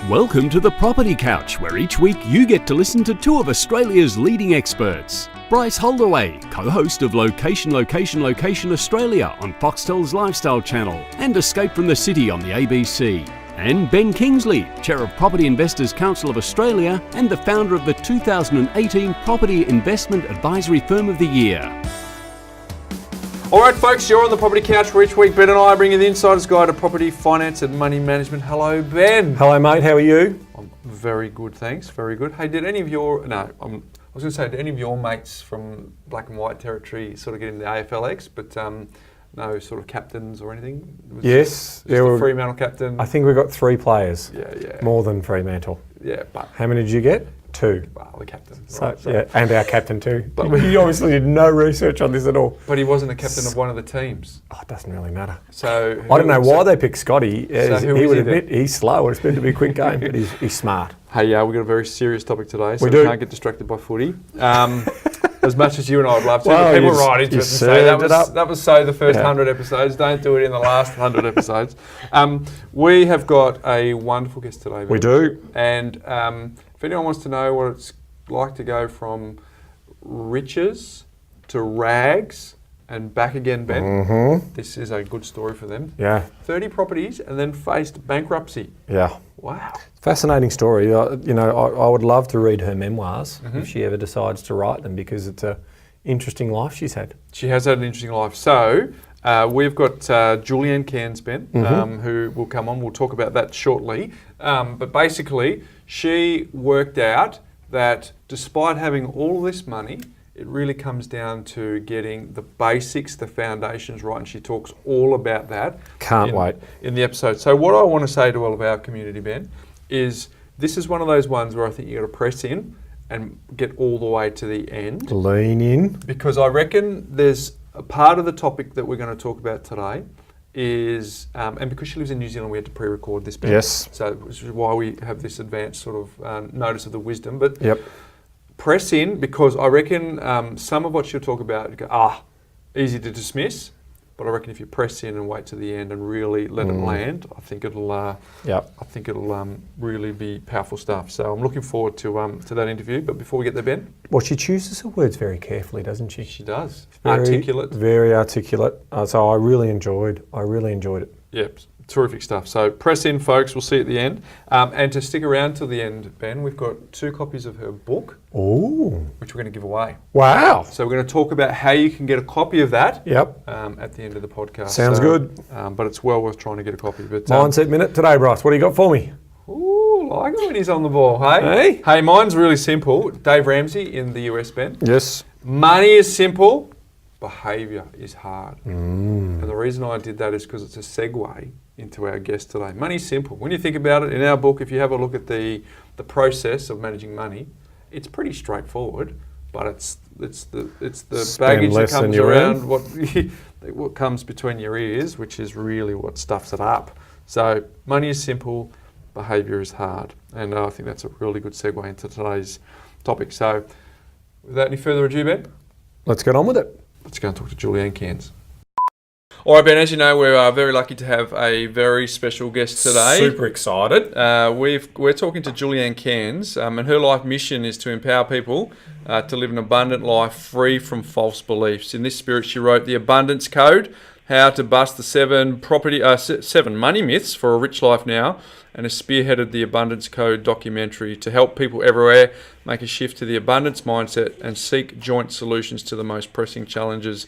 Welcome to the Property Couch, where each week you get to listen to two of Australia's leading experts. Bryce Holdaway, co-host of Location Australia on Foxtel's Lifestyle Channel and Escape from the City on the ABC. And Ben Kingsley, Chair of Property Investors Council of Australia and the founder of the 2018 Property Investment Advisory Firm of the Year. All right, folks, you're on the Property Couch where each week Ben and I bring you the insider's guide to property, finance and money management. Hello, Ben. Hello, mate. How are you? I'm very good, thanks. Very good. Hey, did any of your... I was going to say, did any of your mates from black and white territory sort of get into the AFLX, but no sort of captains or anything? Yes. There were Fremantle captain. I think we got 3 players. Yeah. More than Fremantle. Yeah, but... How many did you get? 2. Well, the captain. So, yeah, and our captain too. But we obviously did no research on this at all. But he wasn't a captain of one of the teams. Oh, it doesn't really matter. So I don't know why they picked Scotty. He would admit then? he's slow. It's meant to be a quick game, but he's smart. Hey, we've got a very serious topic today, so we do. Can't get distracted by footy. As much as you and I would love to, well, but people write into it and say that was so the first 100 episodes. Don't do it in the last 100 episodes. We have got a wonderful guest today. We do. And if anyone wants to know what it's like to go from riches to rags and back again, Ben, this is a good story for them. Yeah. 30 properties and then faced bankruptcy. Yeah. Wow. Fascinating story. I would love to read her memoirs if she ever decides to write them, because it's a interesting life she's had. She has had an interesting life. So we've got Julianne Cairns, Ben, who will come on. We'll talk about that shortly. But basically, she worked out that despite having all this money, it really comes down to getting the basics, the foundations right, and she talks all about that. Can't wait. In the episode. So what I want to say to all of our community, Ben, is this is one of those ones where I think you've got to press in and get all the way to the end. Lean in. Because I reckon there's a part of the topic that we're going to talk about today is, and because she lives in New Zealand, we had to pre-record this, Ben. Yes. So which is why we have this advanced sort of notice of the wisdom. But Yep. press in, because I reckon some of what she'll talk about, you go, easy to dismiss. But I reckon if you press in and wait to the end and really let it land, I think it'll really be powerful stuff. So I'm looking forward to that interview. But before we get there, Ben, Well, she chooses her words very carefully, doesn't she? she does Very, articulate. Very articulate. So I really enjoyed it. Yep, terrific stuff. So press in, folks. We'll see you at the end. And to stick around till the end, Ben, we've got 2 copies of her book, Ooh. which we're going to give away. Wow. So we're going to talk about how you can get a copy of that. Yep. At the end of the podcast. Sounds good. But it's well worth trying to get a copy. But Mindset Minute today, Bryce. What do you got for me? ooh, like it when he's on the ball, hey? Hey, mine's really simple. Dave Ramsey in the US, Ben. Yes. Money is simple, behaviour is hard. And the reason I did that is because it's a segue into our guest today. Money's simple. When you think about it, in our book, if you have a look at the process of managing money, it's pretty straightforward, but it's the baggage that comes around what comes between your ears, which is really what stuffs it up. So money is simple, behaviour is hard, and I think that's a really good segue into today's topic. So without any further ado, Ben, Let's get on with it. let's go and talk to Julianne Cairns. All right, Ben, as you know, we're very lucky to have a very special guest today. Super excited. We're talking to Julianne Cairns, and her life mission is to empower people to live an abundant life free from false beliefs. In this spirit, she wrote The Abundance Code, How to Bust the 7 Money Myths for a Rich Life Now, and has spearheaded the Abundance Code documentary to help people everywhere make a shift to the abundance mindset and seek joint solutions to the most pressing challenges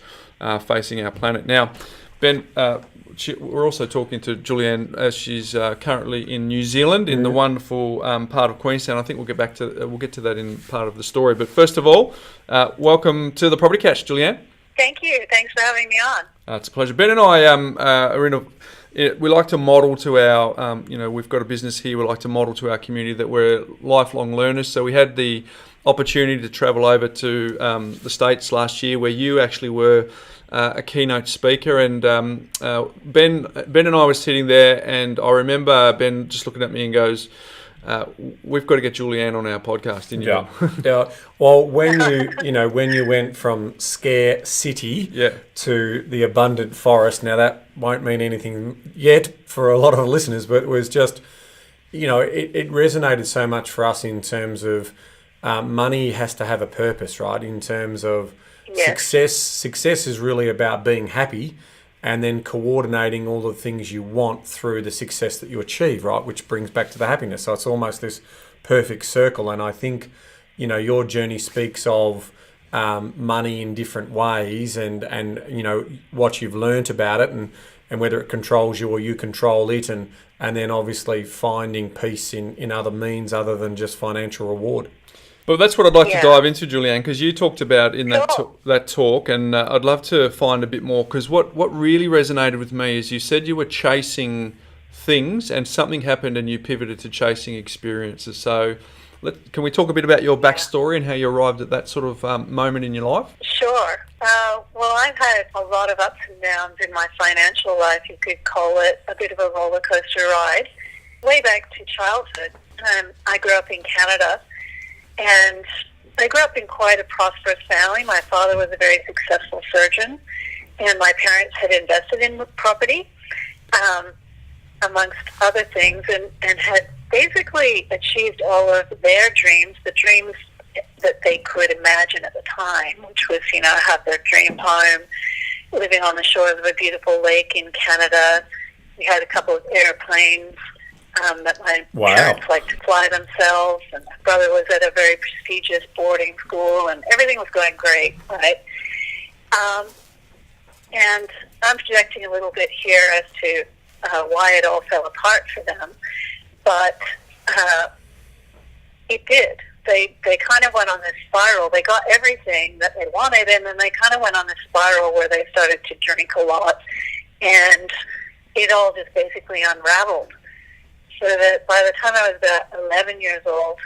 facing our planet. Now, Ben, we're also talking to Julianne as she's currently in New Zealand, in the wonderful part of Queenstown. I think we'll get to that in part of the story. But first of all, welcome to the Property Couch, Julianne. Thank you. Thanks for having me on. It's a pleasure. Ben and I are we like to model to our, we've got a business here. We like to model to our community that we're lifelong learners. So we had the opportunity to travel over to the States last year, where you actually were a keynote speaker, and Ben and I were sitting there, and I remember Ben just looking at me and goes, we've got to get Julianne on our podcast, didn't you? Yeah. Well, when you went from scarcity to the abundant forest, now that won't mean anything yet for a lot of listeners, but it was just it resonated so much for us in terms of money has to have a purpose, right? In terms of success. Success is really about being happy and then coordinating all the things you want through the success that you achieve, right? Which brings back to the happiness. So it's almost this perfect circle. And I think, your journey speaks of money in different ways and what you've learnt about it and whether it controls you or you control it and then obviously finding peace in other means other than just financial reward. Well, that's what I'd like to dive into, Julianne, because you talked about in that talk, and I'd love to find a bit more, because what really resonated with me is you said you were chasing things and something happened and you pivoted to chasing experiences. So can we talk a bit about your backstory and how you arrived at that sort of moment in your life? Sure. Well, I've had a lot of ups and downs in my financial life. You could call it a bit of a roller coaster ride. Way back to childhood, I grew up in Canada, and I grew up in quite a prosperous family. My father was a very successful surgeon, and my parents had invested in property, amongst other things, and had basically achieved all of their dreams, the dreams that they could imagine at the time, which was, have their dream home, living on the shores of a beautiful lake in Canada. We had a couple of airplanes that my parents liked to fly themselves, and my brother was at a very prestigious boarding school, and everything was going great, right? And I'm projecting a little bit here as to why it all fell apart for them, but it did. They kind of went on this spiral. They got everything that they wanted, and then they kind of went on this spiral where they started to drink a lot, and it all just basically unraveled. So that by the time I was about 11 years old,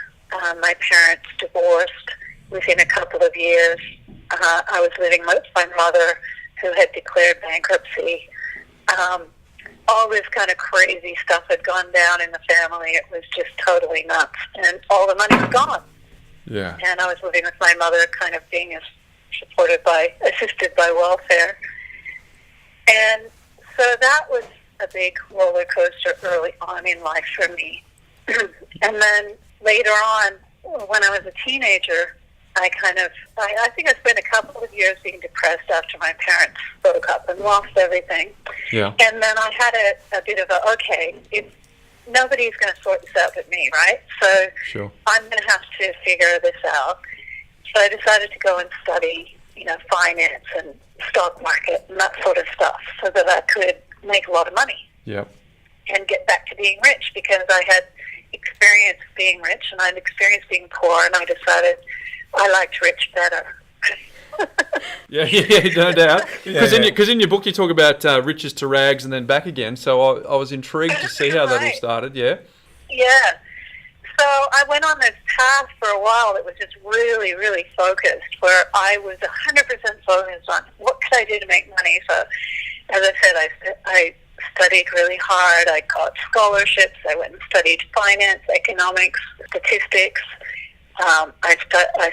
my parents divorced. Within a couple of years, I was living with my mother, who had declared bankruptcy. All this kind of crazy stuff had gone down in the family. It was just totally nuts. And all the money was gone. Yeah. And I was living with my mother, kind of being assisted by welfare. And so that was a big roller coaster early on in life for me. And then later on, when I was a teenager, I think I spent a couple of years being depressed after my parents broke up and lost everything. Yeah. And then I had a bit of nobody's going to sort this out but me, right? So sure. I'm going to have to figure this out. So I decided to go and study, finance and stock market and that sort of stuff, so that I could make a lot of money. Yep. And get back to being rich, because I had experienced being rich and I'd experienced being poor, and I decided I liked rich better. yeah, no doubt. Because in your book you talk about riches to rags and then back again. So I was intrigued to see how that all started. Yeah. Yeah. So I went on this path for a while that was just really, really focused, where I was 100% focused on what could I do to make money. So, as I said, I studied really hard. I got scholarships. I went and studied finance, economics, statistics. I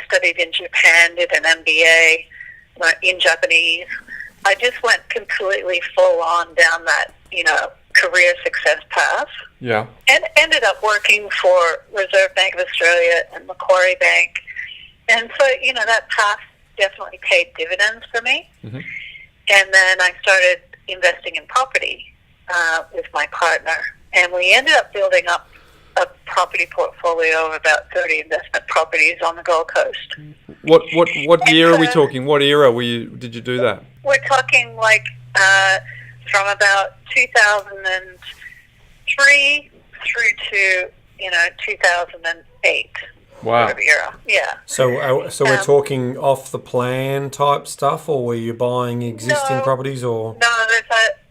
studied in Japan, did an MBA in Japanese. I just went completely full on down that, career success path. Yeah. And ended up working for Reserve Bank of Australia and Macquarie Bank. And so, that path definitely paid dividends for me. Mm-hmm. And then I started investing in property with my partner. And we ended up building up a property portfolio of about 30 investment properties on the Gold Coast. What year are we talking? What era did you do that? We're talking from about 2003 through to 2008. Wow. Sort of era. Yeah. So we're talking off the plan type stuff, or were you buying existing properties, or? No,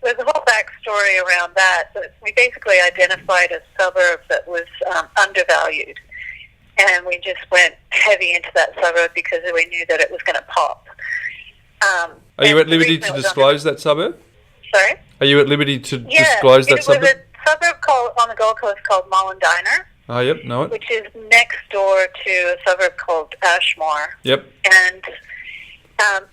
there's a whole backstory around that. But we basically identified a suburb that was undervalued, and we just went heavy into that suburb because we knew that it was going to pop. Are you at liberty to disclose that suburb? Sorry? Are you at liberty to disclose that suburb? It was a suburb on the Gold Coast called Mullendiner. Oh, yep, know it. Which is next door to a suburb called Ashmore. Yep. And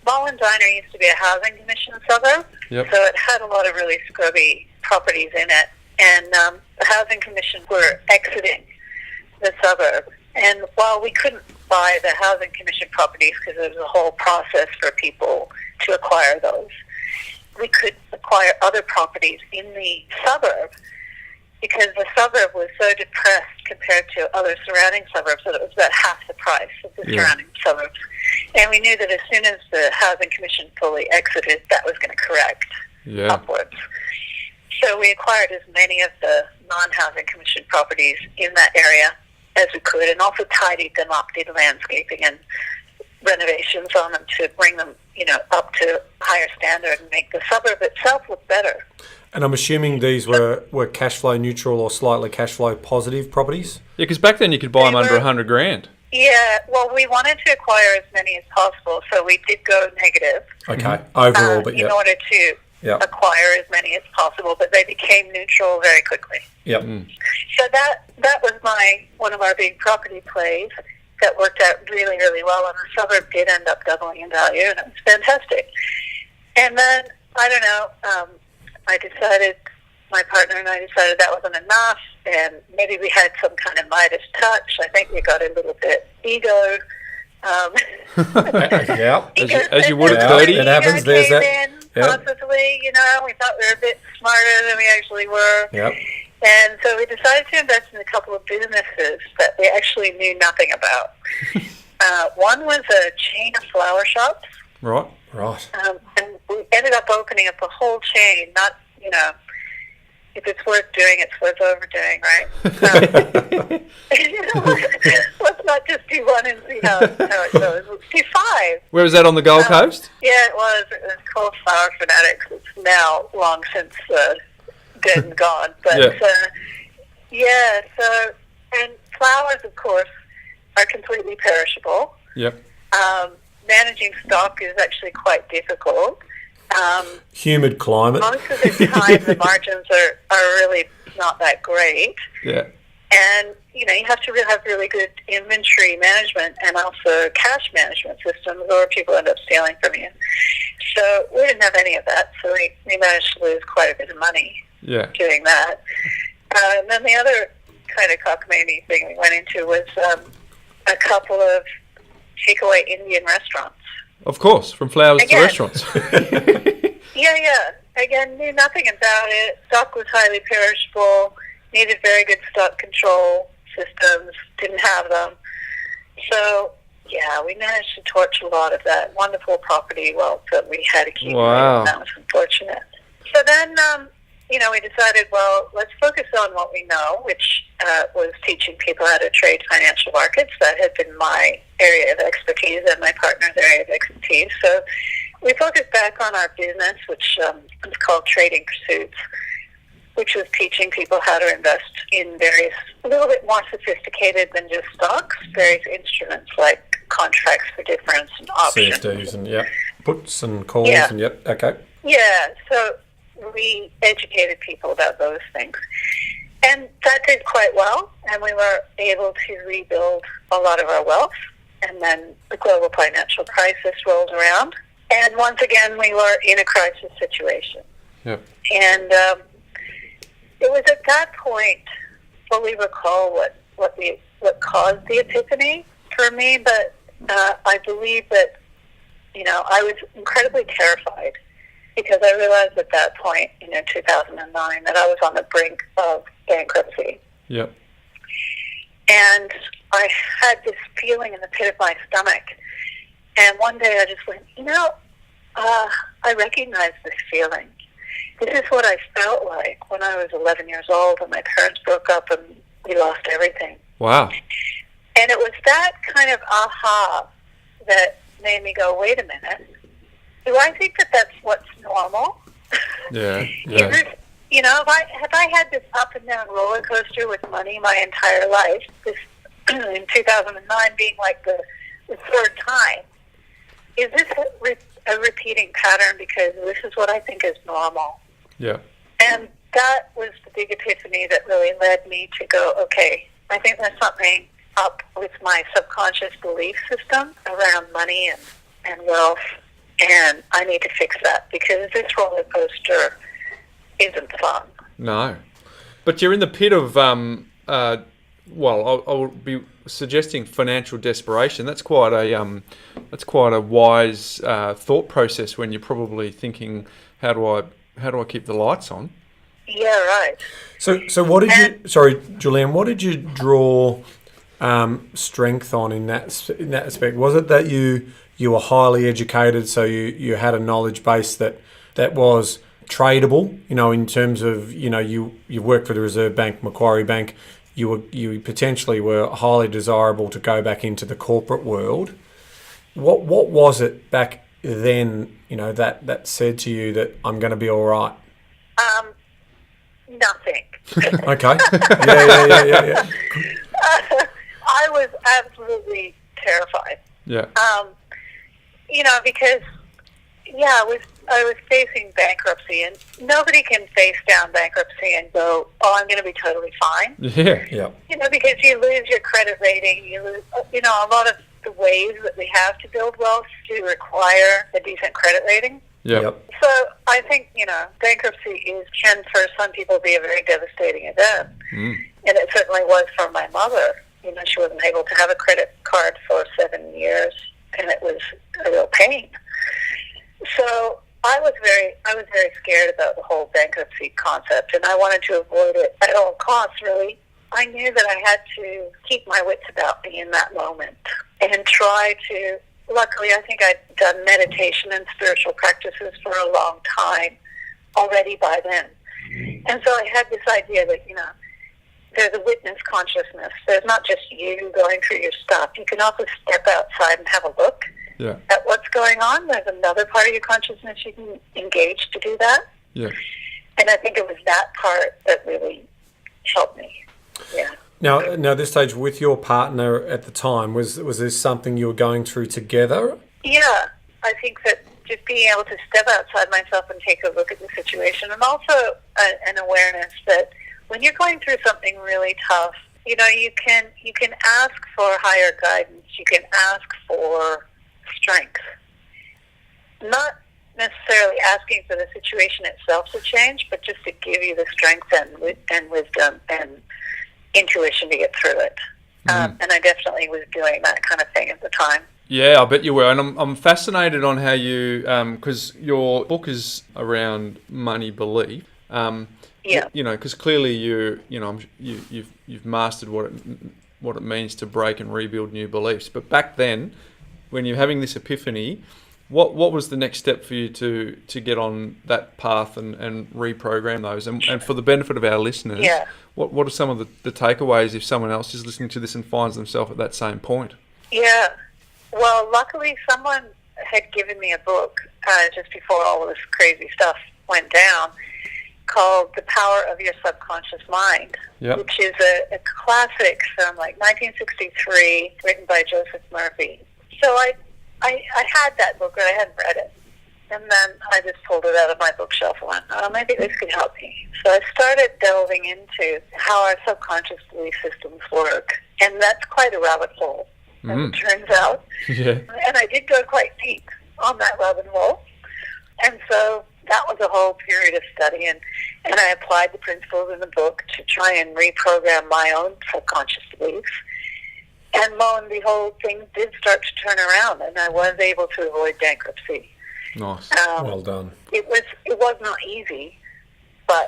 Mullendiner used to be a housing commission suburb. Yep. So it had a lot of really scrubby properties in it. and the Housing Commission were exiting the suburb. And while we couldn't buy the Housing Commission properties because there was a whole process for people to acquire those, we could acquire other properties in the suburb because the suburb was so depressed compared to other surrounding suburbs that it was about half the price of the surrounding suburbs. And we knew that as soon as the Housing Commission fully exited, that was going to correct upwards. So we acquired as many of the non-Housing Commission properties in that area as we could, and also tidied them up, did landscaping and renovations on them to bring them, up to a higher standard and make the suburb itself look better. And I'm assuming these were cash flow neutral or slightly cash flow positive properties? Yeah, because back then you could buy them under $100,000. Yeah, well, we wanted to acquire as many as possible, so we did go negative. Okay, overall, but in order to acquire as many as possible, but they became neutral very quickly. Yep. So that was one of our big property plays that worked out really, really well, and the suburb did end up doubling in value, and it was fantastic. And then, I don't know, my partner and I decided that wasn't enough, and maybe we had some kind of Midas touch. I think we got a little bit ego. As you would at 30. It happens. There's that. Possibly, we thought we were a bit smarter than we actually were. Yep. And so we decided to invest in a couple of businesses that we actually knew nothing about. One was a chain of flower shops. Right. And we ended up opening up a whole chain, not, if it's worth doing, it's worth overdoing, right? Let's not just do one and see how it goes. Let's do 5. Where was that, on the Gold Coast? Yeah, it was. It was called Flower Fanatics. It's now long since dead and gone. But, and flowers, of course, are completely perishable. Yep. Managing stock is actually quite difficult. Humid climate. Most of the time, the margins are really not that great. Yeah. And, you have to have really good inventory management and also cash management systems, or people end up stealing from you. So we didn't have any of that, so we managed to lose quite a bit of money doing that. And then the other kind of cockamamie thing we went into was a couple of takeaway Indian restaurants. Of course, from flowers to restaurants. Yeah. Again, knew nothing about it. Stock was highly perishable, needed very good stock control systems, didn't have them. So, we managed to torch a lot of that wonderful property wealth that we had accumulated. Wow. That was unfortunate. So then, we decided, well, let's focus on what we know, which was teaching people how to trade financial markets. That had been my area of expertise and my partner's area of expertise. So we focused back on our business, which is called Trading Pursuits, which was teaching people how to invest in various, a little bit more sophisticated than just stocks, various instruments like contracts for difference and options. CFDs and puts and calls and okay. Yeah, so we educated people about those things. And that did quite well, and we were able to rebuild a lot of our wealth. And then the global financial crisis rolled around. And once again, we were in a crisis situation. Yep. And it was at that point, fully recall what caused the epiphany for me, but I believe that, I was incredibly terrified because I realized at that point, 2009, that I was on the brink of bankruptcy. Yep. And I had this feeling in the pit of my stomach. And one day I just went, I recognize this feeling. This is what I felt like when I was 11 years old and my parents broke up and we lost everything. Wow. And it was that kind of aha that made me go, wait a minute. Do I think that that's what's normal? Yeah. Is this, have I had this up and down roller coaster with money my entire life, this in 2009 being like the third time, is this a repeating pattern because this is what I think is normal? Yeah. And that was the big epiphany that really led me to go, okay, I think there's something up with my subconscious belief system around money and wealth, and I need to fix that because this roller coaster isn't fun. No. But you're in the pit of, I would be suggesting financial desperation. That's quite a wise thought process when you're probably thinking, how do I keep the lights on? Yeah, right. So what did you? Sorry, Julianne. What did you draw strength on in that aspect? Was it that you were highly educated, so you had a knowledge base that was tradable? In terms of you worked for the Reserve Bank, Macquarie Bank. You potentially were highly desirable to go back into the corporate world. What was it back then? That said to you that I'm going to be all right. Nothing. Okay. Yeah. I was absolutely terrified. Yeah. Because I was facing bankruptcy, and nobody can face down bankruptcy and go, "Oh, I'm going to be totally fine." Yeah. Because you lose your credit rating, you lose. A lot of the ways that we have to build wealth do require a decent credit rating. Yep. So I think, bankruptcy can for some people be a very devastating event. And it certainly was for my mother. She wasn't able to have a credit card for 7 years, and it was a real pain. So I was very scared about the whole bankruptcy concept, and I wanted to avoid it at all costs, really. I knew that I had to keep my wits about me in that moment and try to. Luckily, I think I'd done meditation and spiritual practices for a long time already by then. And so I had this idea that, there's a witness consciousness. There's not just you going through your stuff. You can also step outside and have a look at what's going on. There's another part of your consciousness you can engage to do that. Yeah. And I think it was that part that really helped me. Yeah. Now, at this stage, with your partner at the time, was this something you were going through together? Yeah, I think that just being able to step outside myself and take a look at the situation, and also an awareness that when you're going through something really tough, you can ask for higher guidance. You can ask for strength. Not necessarily asking for the situation itself to change, but just to give you the strength and wisdom and intuition to get through it. And I definitely was doing that kind of thing at the time. Yeah, I bet you were. And I'm fascinated on how you, because your book is around money belief. Yeah. Because clearly you've mastered what it means to break and rebuild new beliefs. But back then, when you're having this epiphany, what was the next step for you to get on that path and reprogram those? And for the benefit of our listeners, what are some of the takeaways if someone else is listening to this and finds themselves at that same point? Yeah. Well, luckily someone had given me a book just before all of this crazy stuff went down called The Power of Your Subconscious Mind, which is a classic from like 1963, written by Joseph Murphy. So I had that book, but I hadn't read it. And then I just pulled it out of my bookshelf and went, oh, maybe this could help me. So I started delving into how our subconscious belief systems work. And that's quite a rabbit hole, as it turns out. Yeah. And I did go quite deep on that rabbit hole. And so that was a whole period of study. And I applied the principles in the book to try and reprogram my own subconscious beliefs. And lo and behold, things did start to turn around, and I was able to avoid bankruptcy. Nice. Well done. It was not easy, but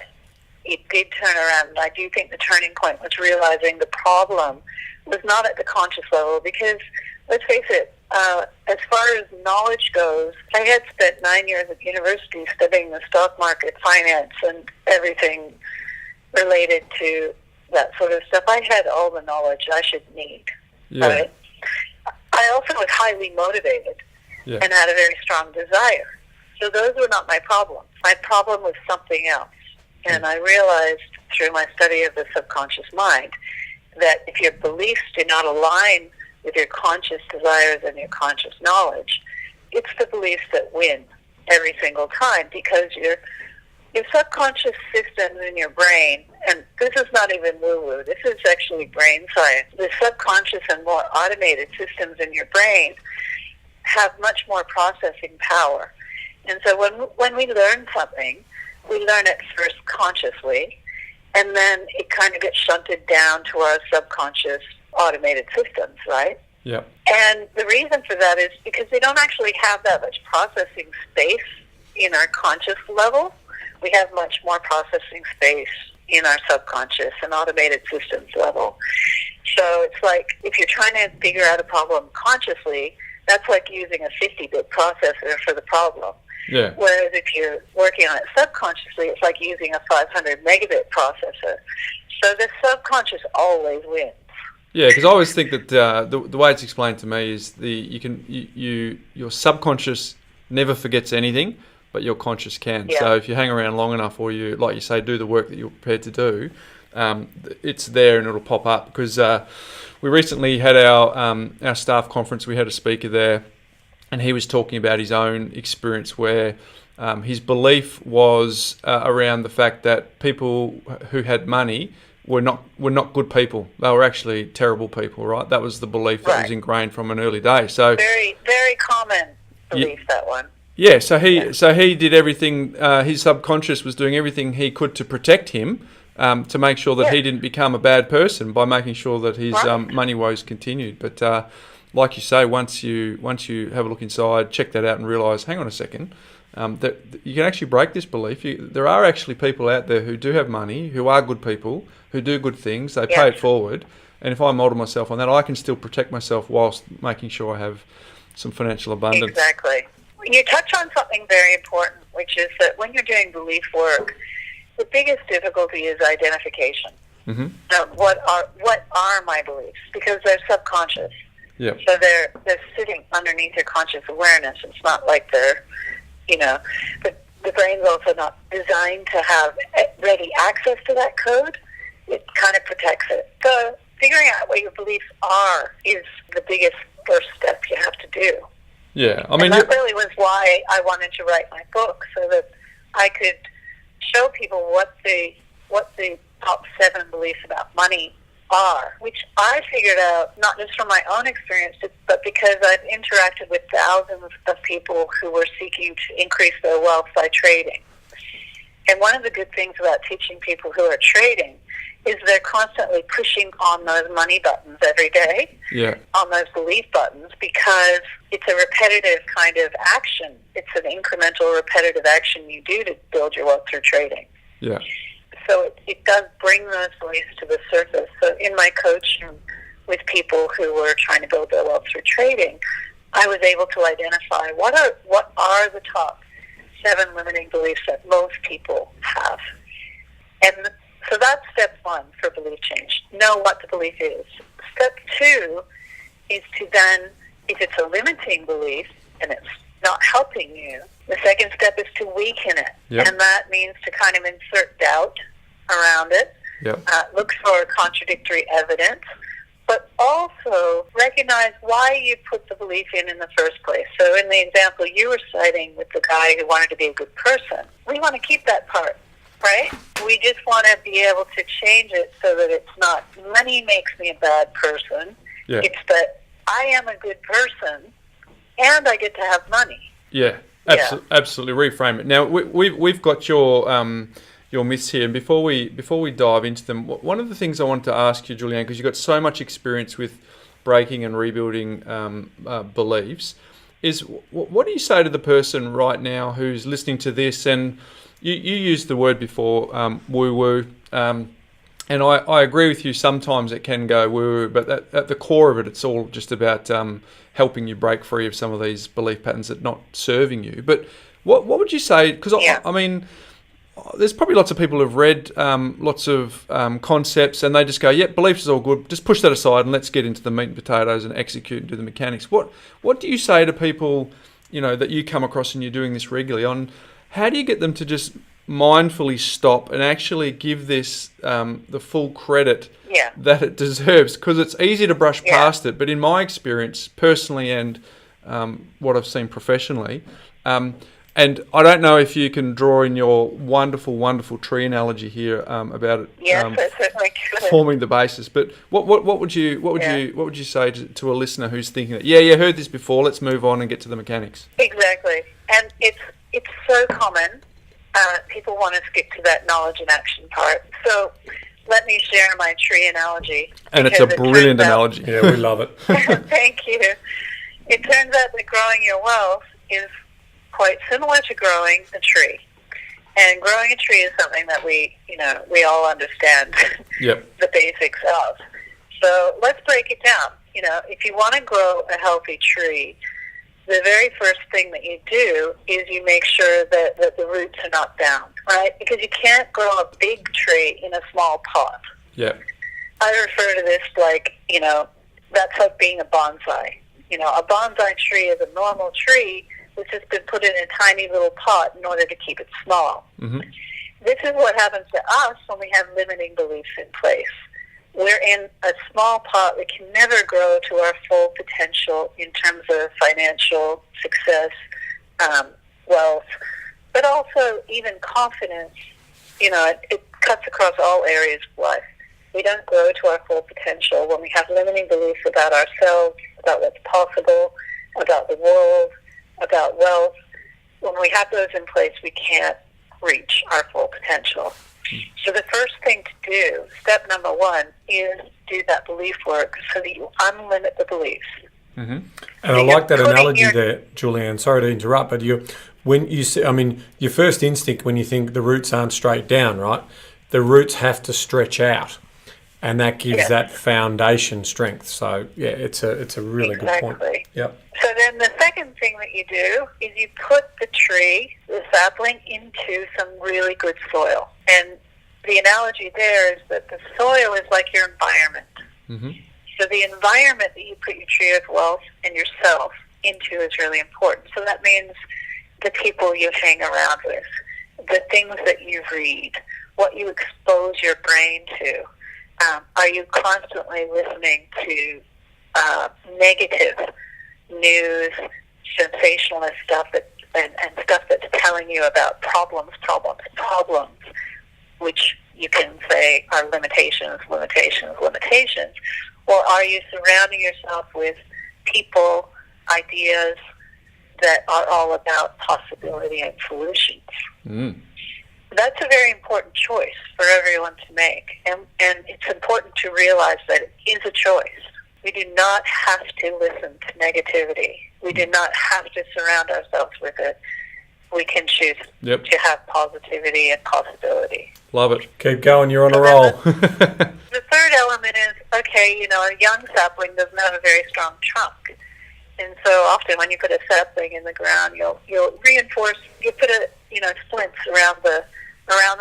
it did turn around. And I do think the turning point was realizing the problem was not at the conscious level, because let's face it, as far as knowledge goes, I had spent 9 years at university studying the stock market, finance, and everything related to that sort of stuff. I had all the knowledge I should need. Yeah. Right? I also was highly motivated and had a very strong desire. So those were not my problems. My problem was something else. And I realized through my study of the subconscious mind that if your beliefs do not align with your conscious desires and your conscious knowledge, it's the beliefs that win every single time, because your subconscious systems in your brain, and this is not even woo-woo, this is actually brain science. The subconscious and more automated systems in your brain have much more processing power. And so when we learn something, we learn it first consciously, and then it kind of gets shunted down to our subconscious automated systems, right? Yeah. And the reason for that is because they don't actually have that much processing space in our conscious level. We have much more processing space in our subconscious and automated systems level. So it's like if you're trying to figure out a problem consciously, that's like using a 50-bit processor for the problem. Yeah. Whereas if you're working on it subconsciously, it's like using a 500 megabit processor. So the subconscious always wins. Yeah, because I always think that the way it's explained to me is your subconscious never forgets anything, but your conscious can. Yeah. So if you hang around long enough, or you, like you say, do the work that you're prepared to do, it's there and it'll pop up. Because we recently had our staff conference. We had a speaker there, and he was talking about his own experience where his belief was around the fact that people who had money were not good people. They were actually terrible people, right? That was the belief that was ingrained from an early day. So very, very common belief, that one. Yeah, so he did everything. His subconscious was doing everything he could to protect him, to make sure that he didn't become a bad person by making sure that his money woes continued. But like you say, once you have a look inside, check that out, and realise, hang on a second, that you can actually break this belief. There are actually people out there who do have money, who are good people, who do good things. They pay it forward, and if I model myself on that, I can still protect myself whilst making sure I have some financial abundance. Exactly. You touch on something very important, which is that when you're doing belief work, the biggest difficulty is identification. Mm-hmm. Now, what are my beliefs? Because they're subconscious. Yeah. So they're sitting underneath your conscious awareness. It's not like they're, but the brain's also not designed to have ready access to that code. It kind of protects it. So figuring out what your beliefs are is the biggest first step you have to do. Yeah, I mean, and that really was why I wanted to write my book, so that I could show people what the top 7 beliefs about money are, which I figured out not just from my own experience, but because I've interacted with thousands of people who were seeking to increase their wealth by trading. And one of the good things about teaching people who are trading is they're constantly pushing on those money buttons every day, on those belief buttons, because it's a repetitive kind of action. It's an incremental, repetitive action you do to build your wealth through trading. Yeah. So it does bring those beliefs to the surface. So in my coaching with people who were trying to build their wealth through trading, I was able to identify what are the top 7 limiting beliefs that most people have. And so that's step 1 for belief change. Know what the belief is. Step 2 is to then, if it's a limiting belief and it's not helping you, the second step is to weaken it. Yep. And that means to kind of insert doubt around it, look for contradictory evidence, but also recognize why you put the belief in the first place. So in the example you were citing with the guy who wanted to be a good person, we want to keep that part. Right? We just want to be able to change it so that it's not money makes me a bad person. Yeah. It's that I am a good person and I get to have money. Yeah, absolutely. Reframe it. Now we've got your myths here, and before we dive into them, one of the things I wanted to ask you, Julianne, because you've got so much experience with breaking and rebuilding beliefs, is what do you say to the person right now who's listening to this and you used the word before, woo-woo, and I agree with you, sometimes it can go woo-woo, but at the core of it, it's all just about helping you break free of some of these belief patterns that are not serving you. But what would you say, because I mean, there's probably lots of people who've read lots of concepts and they just go, beliefs is all good, just push that aside and let's get into the meat and potatoes and execute and do the mechanics. What do you say to people, that you come across and you're doing this regularly on, how do you get them to just mindfully stop and actually give this the full credit that it deserves? Because it's easy to brush past it, but in my experience, personally and what I've seen professionally, and I don't know if you can draw in your wonderful, wonderful tree analogy here about it. Yes, I certainly could. Forming the basis. But what would you say to a listener who's thinking that heard this before, let's move on and get to the mechanics? Exactly, and it's so common. people want to skip to that knowledge and action part. So let me share my tree analogy. And it's a brilliant analogy. Yeah, we love it. Thank you. It turns out that growing your wealth is quite similar to growing a tree. And growing a tree is something that we all understand the basics of. So let's break it down. If you want to grow a healthy tree, the very first thing that you do is you make sure that the roots are not down, right? Because you can't grow a big tree in a small pot. Yeah. I refer to this like, that's like being a bonsai. A bonsai tree is a normal tree which has been put in a tiny little pot in order to keep it small. Mm-hmm. This is what happens to us when we have limiting beliefs in place. We're in a small pot. We can never grow to our full potential in terms of financial success, wealth, but also even confidence. It cuts across all areas of life. We don't grow to our full potential when we have limiting beliefs about ourselves, about what's possible, about the world, about wealth. When we have those in place, we can't reach our full potential. So the first thing to do, step number one, is do that belief work so that you unlimit the beliefs. Mm-hmm. And so I like that analogy there, Julianne. Sorry to interrupt, but your first instinct when you think the roots aren't straight down, right? The roots have to stretch out, and that gives that foundation strength. So yeah, it's a really good point. Yep. So then the second thing that you do is you put the tree, the sapling, into some really good soil. And the analogy there is that the soil is like your environment. Mm-hmm. So the environment that you put your tree of wealth and yourself into is really important. So that means the people you hang around with, the things that you read, what you expose your brain to. Are you constantly listening to negative news, sensationalist stuff and stuff that's telling you about problems, which you can say are limitations, or are you surrounding yourself with people, ideas that are all about possibility and solutions? Mm. That's a very important choice for everyone to make, and it's important to realize that it is a choice. We do not have to listen to negativity. We do not have to surround ourselves with it. We can choose to have positivity and possibility. Love it. Keep going. You're on a roll. The third element is, a young sapling doesn't have a very strong trunk. And so often when you put a sapling in the ground, you'll reinforce, you put splints around the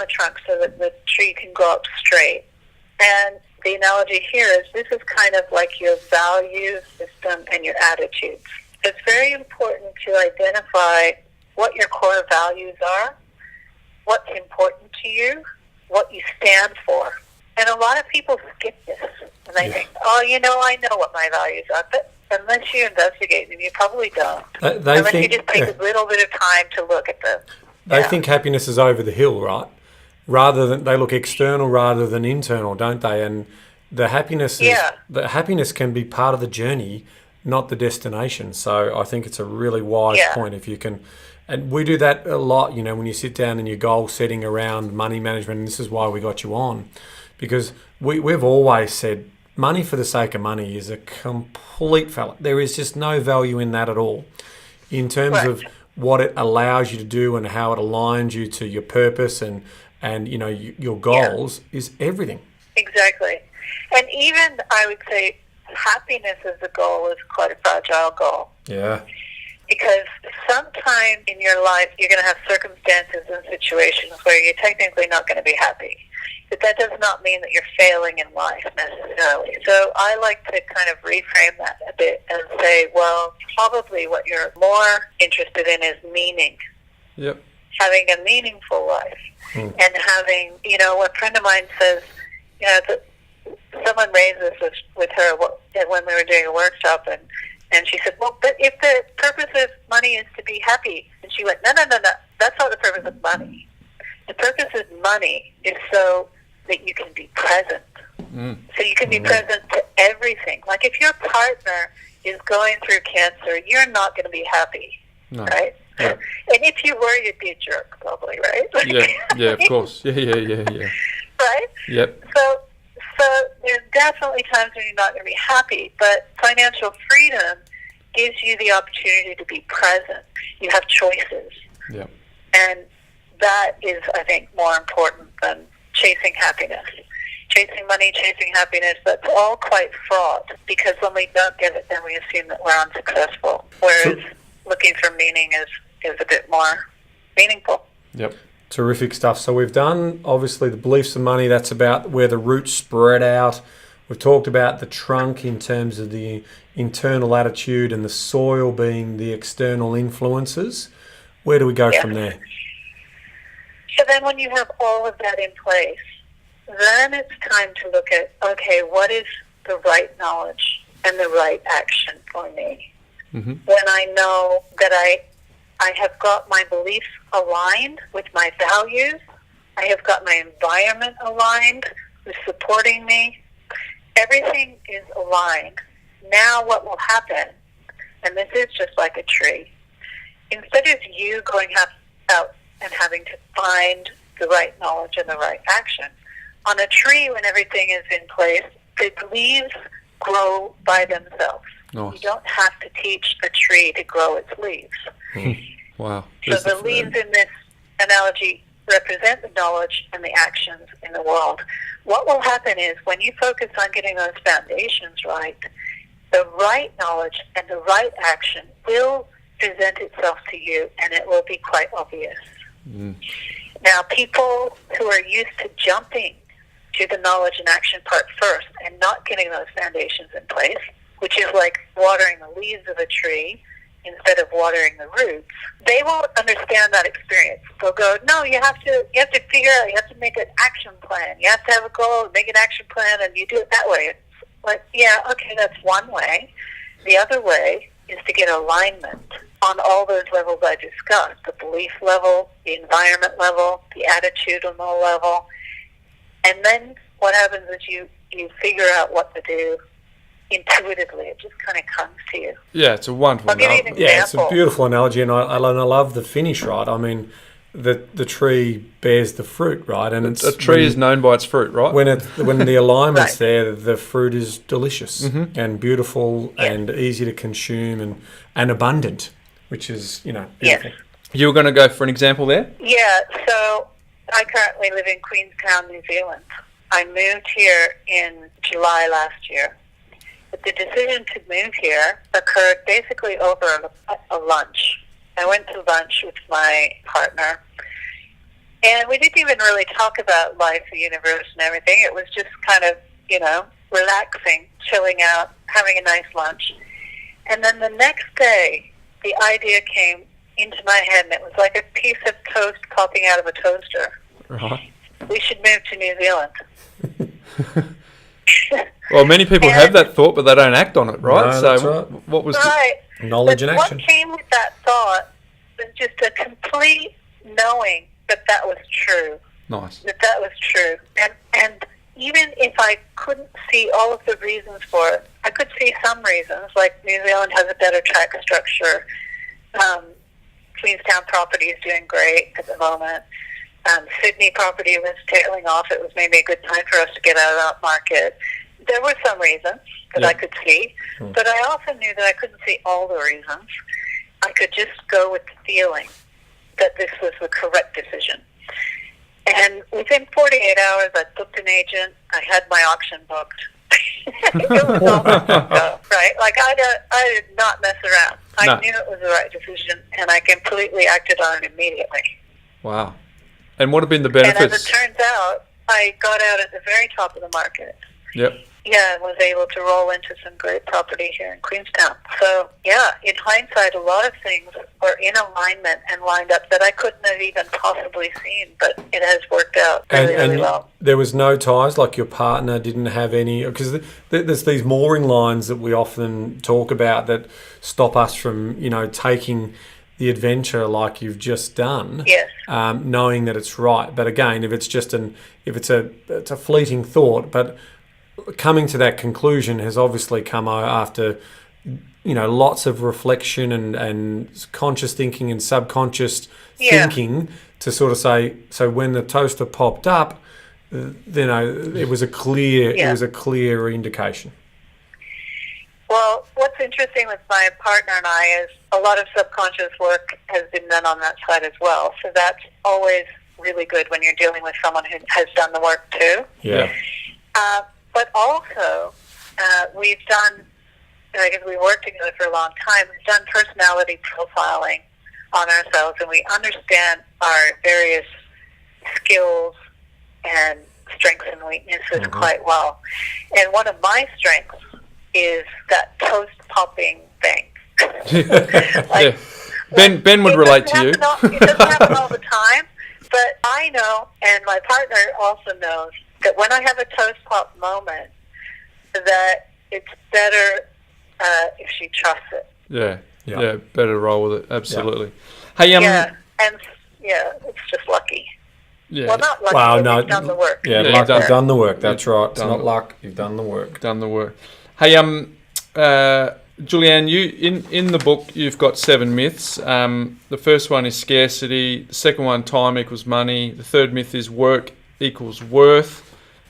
trunk so that the tree can go up straight. And the analogy here is this is kind of like your value system and your attitudes. It's very important to identify what your core values are, what's important to you, what you stand for. And a lot of people skip this. And they think, I know what my values are. But unless you investigate them, you probably don't. Unless you just take a little bit of time to look at them. They think happiness is over the hill, right? They look external rather than internal, don't they? And the happiness can be part of the journey, not the destination. So I think it's a really wise point if you can. And we do that a lot, when you sit down in your goal setting around money management, and this is why we got you on, because we've always said money for the sake of money is a complete fallacy. There is just no value in that at all in terms of what it allows you to do and how it aligns you to your purpose and your goals is everything. Exactly. And even, I would say, happiness as a goal is quite a fragile goal. Yeah. Because sometime in your life, you're going to have circumstances and situations where you're technically not going to be happy. But that does not mean that you're failing in life necessarily. So I like to kind of reframe that a bit and say, well, probably what you're more interested in is meaning. Yep. Having a meaningful life. And having, a friend of mine says, someone raised this with her when we were doing a workshop, and she said, well, but if the purpose of money is to be happy, and she went, no, that's not the purpose of money. The purpose of money is so that you can be present. So you can be present to everything. Like if your partner is going through cancer, you're not going to be happy, right? Yeah. And if you were, you'd be a jerk, probably, right? Yeah, of course. Yeah. Right? Yep. So there's definitely times when you're not going to be happy, but financial freedom gives you the opportunity to be present. You have choices. Yep. And that is, I think, more important than chasing happiness. Chasing money, chasing happiness, that's all quite fraught, because when we don't get it, then we assume that we're unsuccessful. Whereas looking for meaning is a bit more meaningful. Yep. Terrific stuff. So we've done, obviously, the beliefs of money. That's about where the roots spread out. We've talked about the trunk in terms of the internal attitude, and the soil being the external influences. Where do we go from there? So then when you have all of that in place, then it's time to look at, okay, what is the right knowledge and the right action for me? Mm-hmm. When I know that I have got my beliefs aligned with my values, I have got my environment aligned with supporting me, everything is aligned. Now what will happen, and this is just like a tree, instead of you going out and having to find the right knowledge and the right action, on a tree, when everything is in place, the leaves grow by themselves. Nice. You don't have to teach a tree to grow its leaves. Wow. So the leaves in this analogy represent the knowledge and the actions in the world. What will happen is when you focus on getting those foundations right, the right knowledge and the right action will present itself to you, and it will be quite obvious. Mm. Now, people who are used to jumping to the knowledge and action part first and not getting those foundations in place, which is like watering the leaves of a tree instead of watering the roots, they won't understand that experience. They'll go, no, you have to figure out, you have to make an action plan. You have to have a goal, make an action plan, and you do it that way. It's like, yeah, okay, that's one way. The other way is to get alignment on all those levels I discussed, the belief level, the environment level, the attitudinal level. And then what happens is you figure out what to do intuitively. It just kind of comes to you. Yeah, it's a wonderful I'll give you an analogy. Yeah, it's a example. beautiful analogy, and I love the finish, right? I mean, the tree bears the fruit, right? And it's A tree is known by its fruit, right? when the alignment's Right. there, the fruit is delicious and beautiful and easy to consume and abundant, which is, beautiful. Yes. You were going to go for an example there? Yeah, so I currently live in Queenstown, New Zealand. I moved here in July last year. But the decision to move here occurred basically over a lunch. I went to lunch with my partner, and we didn't even really talk about life, the universe, and everything. It was just kind of, relaxing, chilling out, having a nice lunch. And then the next day, the idea came into my head, and it was like a piece of toast popping out of a toaster. Right. We should move to New Zealand. Well, many people have that thought, but they don't act on it, right? No, so that's right. what was Right. Knowledge But and action. what came with that thought was just a complete knowing that was true. nice? That was true. And even if I couldn't see all of the reasons for it, I could see some reasons, like New Zealand has a better tax structure. Queenstown property is doing great at the moment. Sydney property was tailing off. It was maybe a good time for us to get out of that market. There were some reasons that I could see, but I also knew that I couldn't see all the reasons. I could just go with the feeling that this was the correct decision. And within 48 hours, I booked an agent. I had my auction booked. It was all set to go, right? Like, I did not mess around. I No. knew it was the right decision, and I completely acted on it immediately. Wow. And what have been the And as benefits? it turns out, I got out at the very top of the market. Yep. Yeah, and was able to roll into some great property here in Queenstown. So, yeah, in hindsight, a lot of things are in alignment and lined up that I couldn't have even possibly seen, but it has worked out really, really well. There was no ties, like your partner didn't have any, because there's these mooring lines that we often talk about that stop us from, taking the adventure like you've just done, Yes. knowing that it's right. But again, if it's just it's a fleeting thought, but coming to that conclusion has obviously come after lots of reflection and conscious thinking and subconscious thinking to sort of say, so when the toaster popped up, it was a clear indication. Well, what's interesting with my partner and I is a lot of subconscious work has been done on that side as well. So that's always really good when you're dealing with someone who has done the work too. Yeah. But also, we've done, because we worked together for a long time, we've done personality profiling on ourselves, and we understand our various skills and strengths and weaknesses quite well. And one of my strengths is that toast popping thing. Ben would relate to you. It doesn't happen all the time, but I know, and my partner also knows, that when I have a toast pop moment, that it's better if she trusts it. Yeah, better roll with it. Absolutely. Yeah. Hey, it's just lucky. Yeah. Well, not lucky. Well, no, you've done the work. Yeah, you've done the work. That's right. It's not luck. You've done the work. Done the work. Hey, Julianne, you in the book you've got 7 myths. The first one is scarcity. The second one, time equals money. The third myth is work equals worth.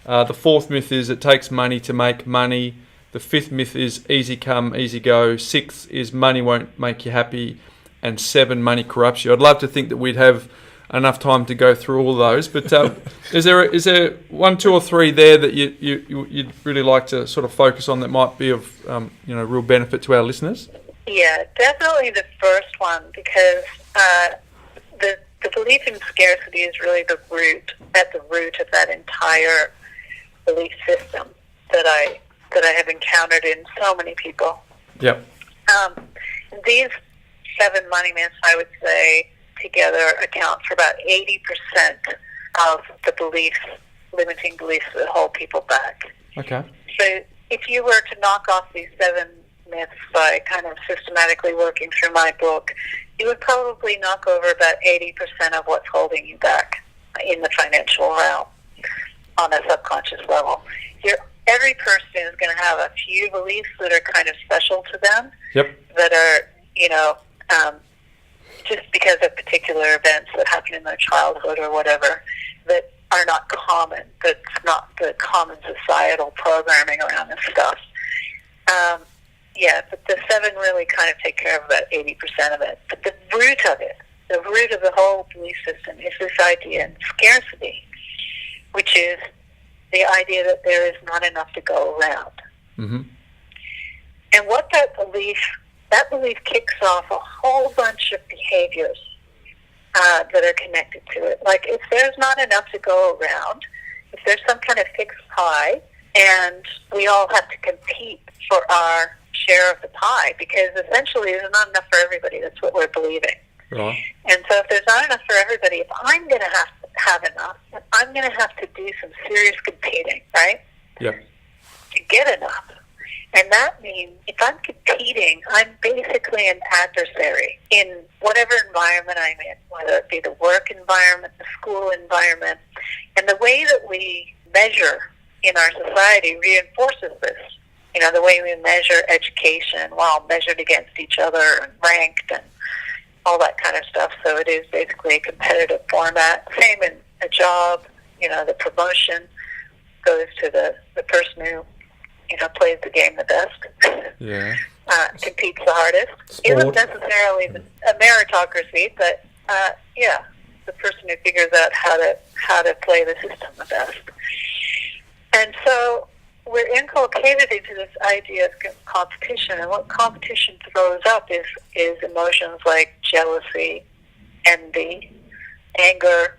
The fourth myth is it takes money to make money. The fifth myth is easy come, easy go. Sixth is money won't make you happy. And 7, money corrupts you. I'd love to think that we'd have enough time to go through all those, but is there 1, 2, or 3 there that you'd really like to sort of focus on that might be of real benefit to our listeners? Yeah, definitely the first one, because the belief in scarcity is really at the root of that entire belief system that I have encountered in so many people. Yep. These 7 money myths, I would say, together account for about 80% of the limiting beliefs that hold people back. Okay. So if you were to knock off these 7 myths by kind of systematically working through my book, you would probably knock over about 80% of what's holding you back in the financial realm on a subconscious level. Every person is going to have a few beliefs that are kind of special to them. Yep. That are, just because of particular events that happen in their childhood or whatever, that are not common. That's not the common societal programming around this stuff. But the 7 really kind of take care of about 80% of it. But the root of the whole belief system is this idea of scarcity, which is the idea that there is not enough to go around. Mm-hmm. And what that belief kicks off a whole bunch of behaviors that are connected to it. Like if there's not enough to go around, if there's some kind of fixed pie, and we all have to compete for our share of the pie, because essentially there's not enough for everybody. That's what we're believing. Right. And so if there's not enough for everybody, if I'm going to have enough, then I'm going to have to do some serious competing, right? Yeah. To get enough. And that means if I'm competing, I'm basically an adversary in whatever environment I'm in, whether it be the work environment, the school environment. And the way that we measure in our society reinforces this. The way we measure education, measured against each other and ranked and all that kind of stuff. So it is basically a competitive format. Same in a job, the promotion goes to the person who plays the game the best. Yeah. Competes the hardest. Isn't necessarily a meritocracy, but the person who figures out how to play the system the best. And so we're inculcated into this idea of competition, and what competition throws up is emotions like jealousy, envy, anger.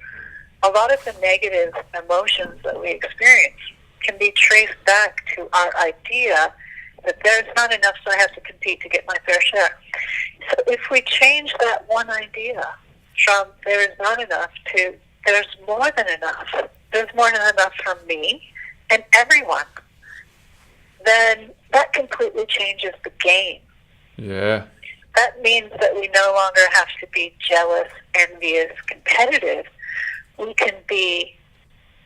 A lot of the negative emotions that we experience can be traced back to our idea that there's not enough, so I have to compete to get my fair share. So if we change that one idea from there is not enough to there's more than enough, there's more than enough for me and everyone, then that completely changes the game. Yeah. That means that we no longer have to be jealous, envious, competitive. We can be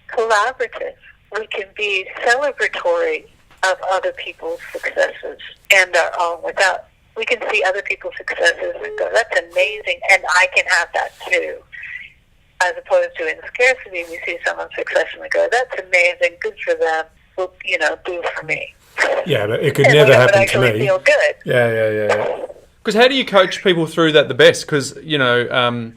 collaborative. We can be celebratory of other people's successes and our own without we can see other people's successes and go, that's amazing, and I can have that too. As opposed to in scarcity, we see someone's success and we go, that's amazing, good for them, well, boo for me. Yeah, but it could never happen to me. Feel good. Yeah. Because how do you coach people through that the best? Because, on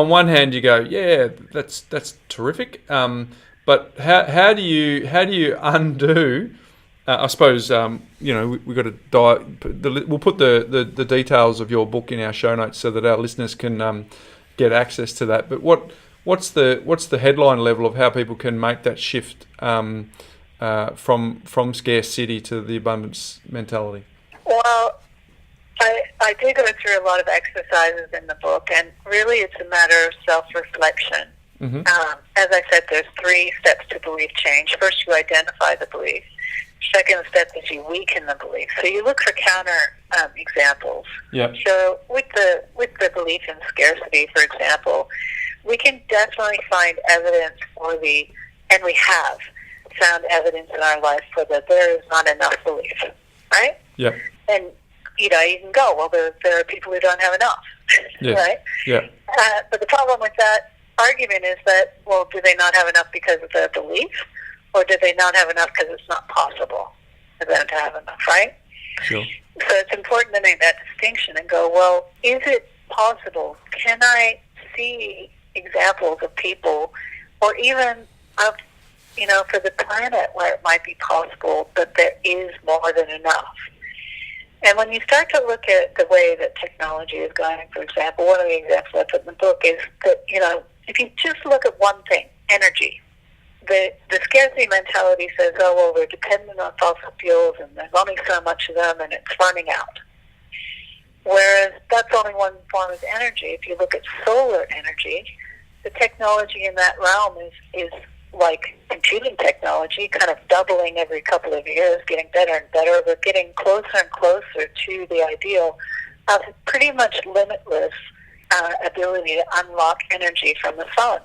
one hand you go, yeah, that's terrific. But how do you undo? I suppose we've got to we'll put the details of your book in our show notes so that our listeners can get access to that. But what's the headline level of how people can make that shift from scarcity to the abundance mentality? Well, I do go through a lot of exercises in the book, and really it's a matter of self-reflection. Mm-hmm. As I said, there's 3 steps to belief change. First, you identify the belief. Second step is you weaken the belief. So you look for counter examples. Yep. So with the belief in scarcity, for example, we can definitely find evidence and we have found evidence in our life for that there is not enough belief, right? Yeah. And you can go, well, there are people who don't have enough, yes. right? Yeah. But the problem with that argument is that, well, do they not have enough because of their belief, or do they not have enough because it's not possible for them to have enough, right? Sure. So it's important to make that distinction and go, well, is it possible? Can I see examples of people, or even of, for the planet where it might be possible that there is more than enough? And when you start to look at the way that technology is going, for example, one of the examples I put in the book is that, if you just look at one thing, energy, the scarcity mentality says, oh, well, we're dependent on fossil fuels and there's only so much of them and it's running out. Whereas that's only one form of energy. If you look at solar energy, the technology in that realm is like computing technology, kind of doubling every couple of years, getting better and better. We're getting closer and closer to the ideal of pretty much limitless ability to unlock energy from the sun.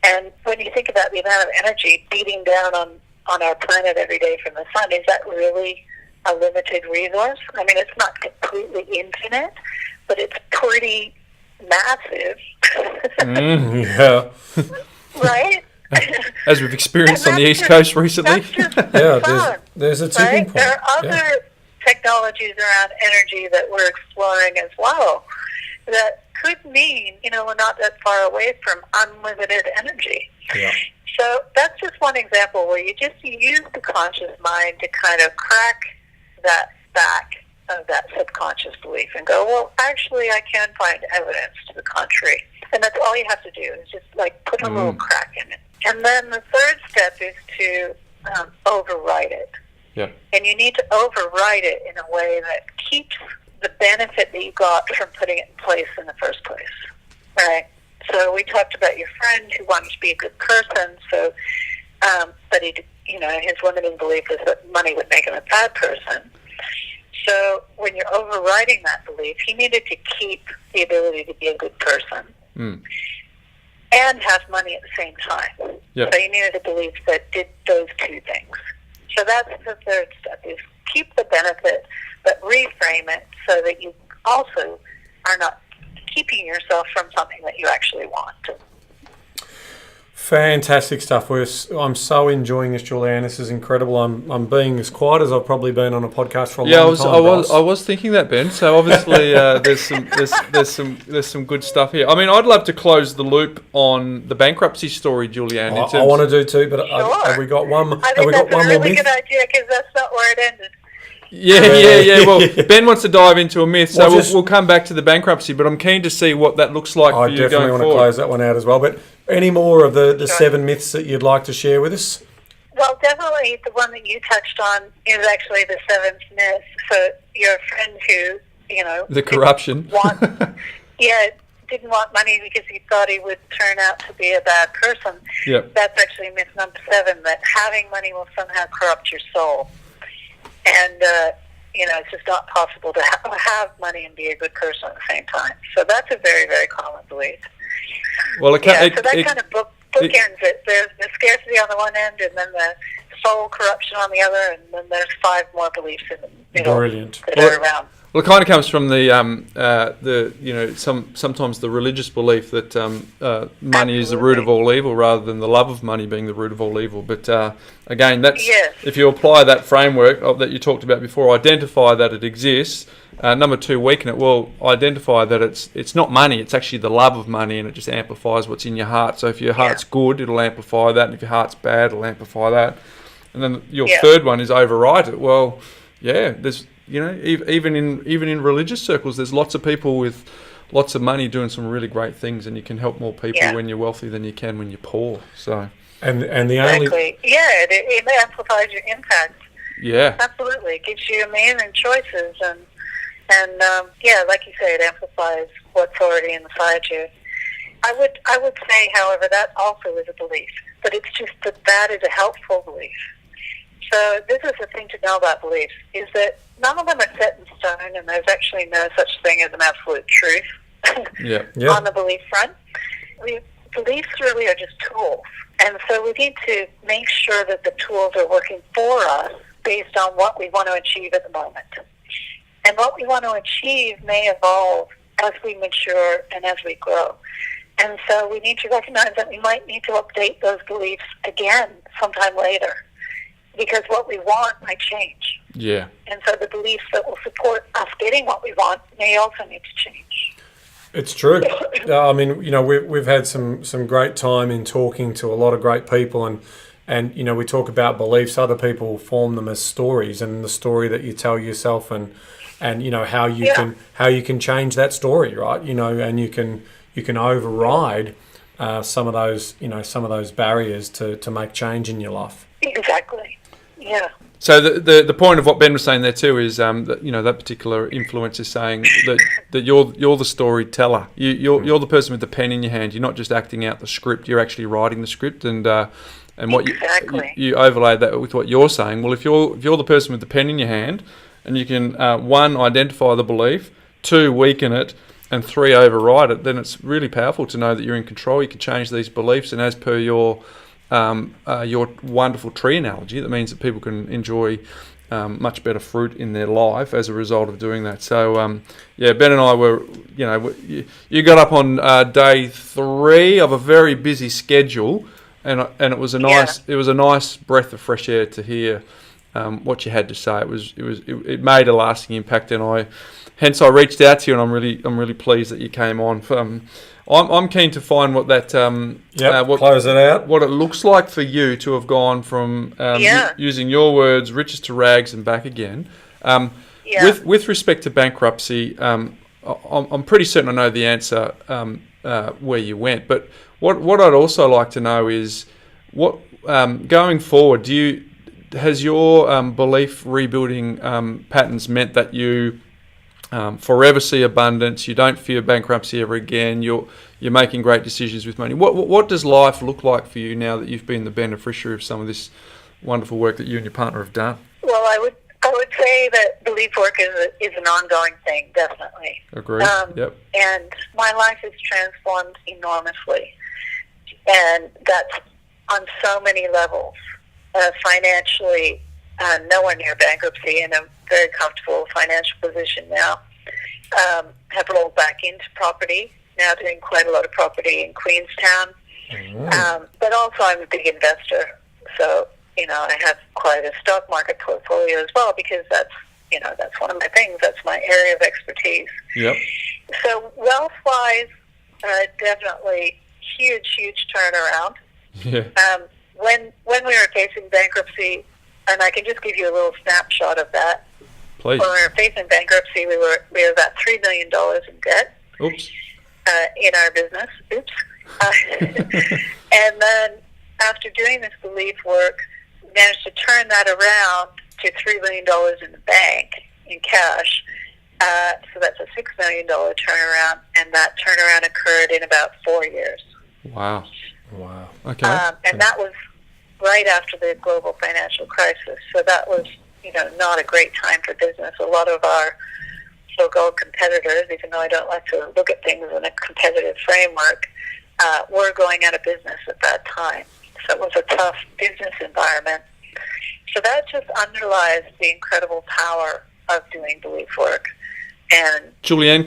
And when you think about the amount of energy beating down on our planet every day from the sun, is that really a limited resource? I mean, it's not completely infinite, but it's pretty massive. Yeah. Right? As we've experienced on the East Coast recently. There's a tipping point. There are other technologies around energy that we're exploring as well that could mean, we're not that far away from unlimited energy. Yeah. So that's just one example where you use the conscious mind to kind of crack that back of that subconscious belief and go, well, actually, I can find evidence to the contrary. And that's all you have to do is just put a little crack in it. And then the third step is to override it. Yeah. And you need to override it in a way that keeps the benefit that you got from putting it in place in the first place, right? So we talked about your friend who wanted to be a good person, so but his limiting belief was that money would make him a bad person. So when you're overriding that belief, he needed to keep the ability to be a good person and have money at the same time. Yep. So you needed a belief that did those 2 things. So that's the third step, is keep the benefit, but reframe it so that you also are not keeping yourself from something that you actually want. Fantastic stuff. I'm so enjoying this, Julianne. This is incredible. I'm being as quiet as I've probably been on a podcast for a long time. I was thinking that, Ben. So obviously there's some good stuff here. I mean, I'd love to close the loop on the bankruptcy story, Julianne. I want to do too, but sure. Have we got one? I think that's a really good idea because that's not where it ended. Yeah. Well, Ben wants to dive into a myth, so we'll come back to the bankruptcy, but I'm keen to see what that looks like for you going forward. I definitely want to close that one out as well, but any more of the 7 myths that you'd like to share with us? Well, definitely the one that you touched on is actually the 7th myth. So your friend who, the corruption. Didn't want money because he thought he would turn out to be a bad person. Yep. That's actually myth number 7, that having money will somehow corrupt your soul. And, it's just not possible to have money and be a good person at the same time. So that's a very, very common belief. Well, so that kind of bookends it. There's the scarcity on the one end, and then the soul corruption on the other, and then there's 5 more beliefs in the middle that are around. Well, it kind of comes from sometimes the religious belief that money is the root of all evil, rather than the love of money being the root of all evil. But again, that's if you apply that framework that you talked about before, identify that it exists. Number 2, weaken it. Well, identify that it's not money; it's actually the love of money, and it just amplifies what's in your heart. So if your heart's good, it'll amplify that, and if your heart's bad, it'll amplify that. And then your third one is override it. Well, there's even in religious circles, there's lots of people with lots of money doing some really great things, and you can help more people when you're wealthy than you can when you're poor. So and the only it amplifies your impact. Yeah, absolutely, it gives you amazing choices, and like you say, it amplifies what's already inside you. I would say, however, that also is a belief, but it's just that is a helpful belief. So this is the thing to know about beliefs, is that none of them are set in stone, and there's actually no such thing as an absolute truth on the belief front. Beliefs really are just tools. And so we need to make sure that the tools are working for us based on what we want to achieve at the moment. And what we want to achieve may evolve as we mature and as we grow. And so we need to recognize that we might need to update those beliefs again sometime later, because what we want might change. Yeah. And so the beliefs that will support us getting what we want may also need to change. It's true. I mean, we've had some great time in talking to a lot of great people, and we talk about beliefs. Other people form them as stories, and the story that you tell yourself, and how you can change that story, right? And you can override some of those barriers to make change in your life. Exactly. Yeah. So the point of what Ben was saying there too is that particular influence is saying that you're the storyteller. You're the person with the pen in your hand. You're not just acting out the script. You're actually writing the script, and what you overlay that with what you're saying. Well, if you're the person with the pen in your hand, and you can 1, identify the belief, 2, weaken it, and 3, override it, then it's really powerful to know that you're in control. You can change these beliefs, and as per your wonderful tree analogy, that means that people can enjoy much better fruit in their life as a result of doing that. So Ben and I were, you got up on day 3 of a very busy schedule, and it was a nice breath of fresh air to hear what you had to say. It made a lasting impact, and I reached out to you, and I'm really pleased that you came on. I'm keen to find what that close it out. What it looks like for you to have gone from using your words, riches to rags, and back again. With respect to bankruptcy, I'm pretty certain I know the answer where you went. But what I'd also like to know is what going forward. Has your belief rebuilding patterns meant that you forever see abundance? You don't fear bankruptcy ever again. You're making great decisions with money. What does life look like for you now that you've been the beneficiary of some of this wonderful work that you and your partner have done? Well, I would say that belief work is an ongoing thing, definitely. Agreed. Yep. And my life has transformed enormously, and that's on so many levels. Financially, nowhere near bankruptcy, in a very comfortable financial position now. Have rolled back into property, now doing quite a lot of property in Queenstown. But also I'm a big investor, so I have quite a stock market portfolio as well, because that's one of my things. That's my area of expertise. Yep. So wealth-wise, definitely huge turnaround. Yeah. When we were facing bankruptcy, and I can just give you a little snapshot of that. Please. When we were facing bankruptcy, we were about $3 million in debt. Oops. In our business. Oops. And then after doing this belief work, we managed to turn that around to $3 million in the bank in cash. So that's a $6 million turnaround, and that turnaround occurred in about 4 years. Wow. Okay. And that was right after the global financial crisis. So that was, not a great time for business. A lot of our so-called competitors, even though I don't like to look at things in a competitive framework, were going out of business at that time. So it was a tough business environment. So that just underlies the incredible power of doing belief work. And Julianne,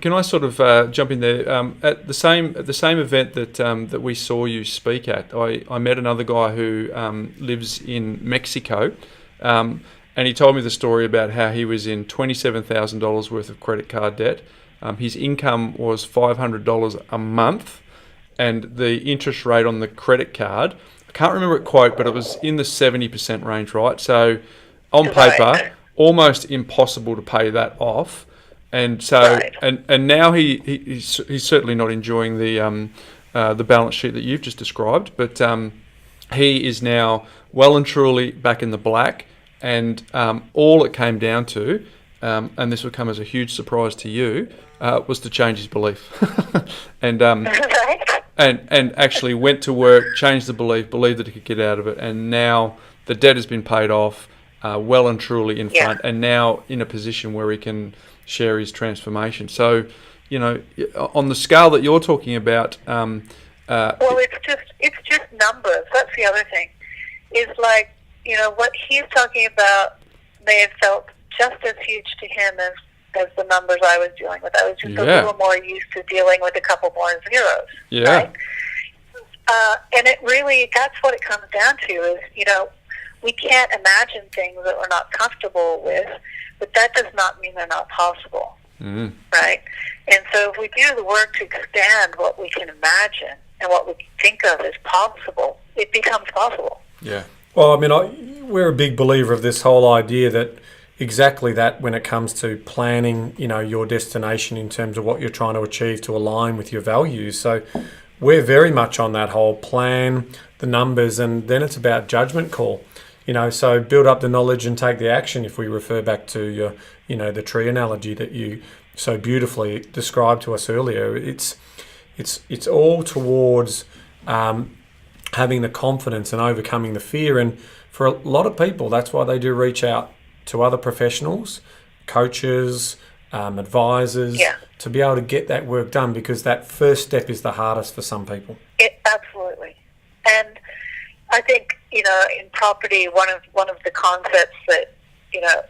can I sort of jump in there? At the same event that we saw you speak at, I met another guy who lives in Mexico, and he told me the story about how he was in $27,000 worth of credit card debt. His income was $500 a month, and the interest rate on the credit card, I can't remember it quote, but it was in the 70% range, right? So on paper, almost impossible to pay that off. And so, and now he's certainly not enjoying the balance sheet that you've just described, but he is now well and truly back in the black. And all it came down to, and this would come as a huge surprise to you, was to change his belief, and actually went to work, changed the belief, believed that he could get out of it, and now the debt has been paid off, well and truly in front, and now in a position where he can share his transformation. So, on the scale that you're talking about, well, it's just numbers. That's the other thing. Is like, what he's talking about may have felt just as huge to him as the numbers I was dealing with. I was just a little more used to dealing with a couple more zeros. Yeah. Right? And it really, that's what it comes down to is, we can't imagine things that we're not comfortable with, but that does not mean they're not possible. Mm. Right? And so if we do the work to expand what we can imagine and what we think of as possible, it becomes possible. Yeah. Well, I mean, we're a big believer of this whole idea that exactly that when it comes to planning, your destination in terms of what you're trying to achieve to align with your values. So we're very much on that whole plan, the numbers, and then it's about judgment call. So build up the knowledge and take the action. If we refer back to your, the tree analogy that you so beautifully described to us earlier, it's all towards having the confidence and overcoming the fear. And for a lot of people, that's why they do reach out to other professionals, coaches, advisors, to be able to get that work done, because that first step is the hardest for some people. Absolutely. And I think, in property, one of the concepts that,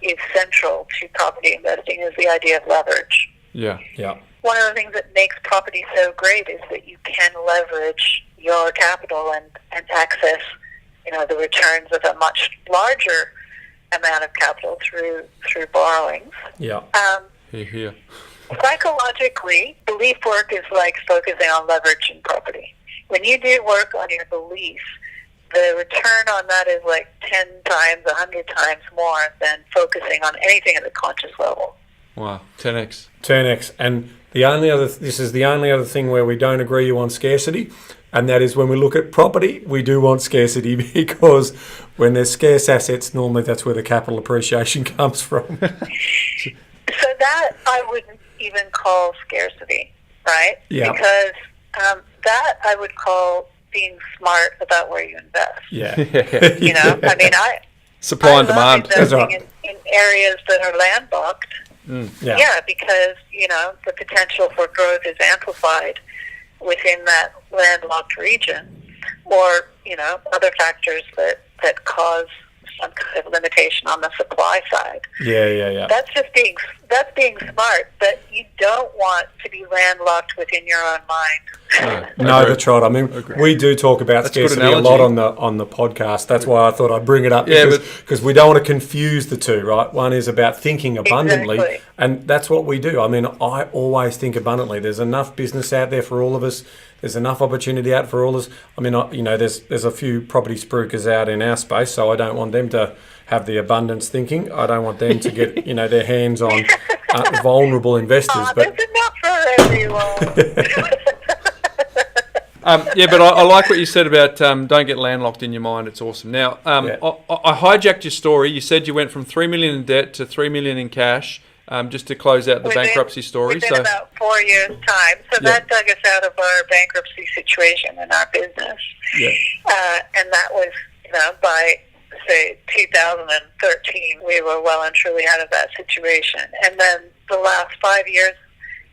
is central to property investing is the idea of leverage. Yeah. One of the things that makes property so great is that you can leverage your capital and access, the returns of a much larger amount of capital through borrowings. Yeah. Here. Psychologically, belief work is like focusing on leverage in property. When you do work on your belief, the return on that is like 10 times, 100 times more than focusing on anything at the conscious level. Wow, 10x. 10x. And this is the only other thing where we don't agree on scarcity, and that is when we look at property, we do want scarcity, because when there's scarce assets, normally that's where the capital appreciation comes from. So that I wouldn't even call scarcity, right? Yeah. Because that I would call being smart about where you invest. Yeah. I mean, supply and demand. That's right. In areas that are landlocked. Yeah, because, the potential for growth is amplified within that landlocked region, or, other factors that cause some kind of limitation on the supply side. Yeah. That's being smart, but you don't want to be landlocked within your own mind. No, that's right. I mean, we do talk about scarcity a lot on the podcast. That's why I thought I'd bring it up, because we don't want to confuse the two, right? One is about thinking abundantly, and that's what we do. I mean, I always think abundantly. There's enough business out there for all of us. There's enough opportunity out for all of us. I mean, there's a few property spruikers out in our space, so I don't want them to have the abundance thinking. I don't want them to get their hands on vulnerable investors. But there's enough for everyone. But I like what you said about don't get landlocked in your mind. It's awesome. Now, I hijacked your story. You said you went from $3 million in debt to $3 million in cash. Just to close out the bankruptcy story. Within about 4 years' time. So that dug us out of our bankruptcy situation in our business. Yeah. And that was, by, say, 2013, we were well and truly out of that situation. And then the last 5 years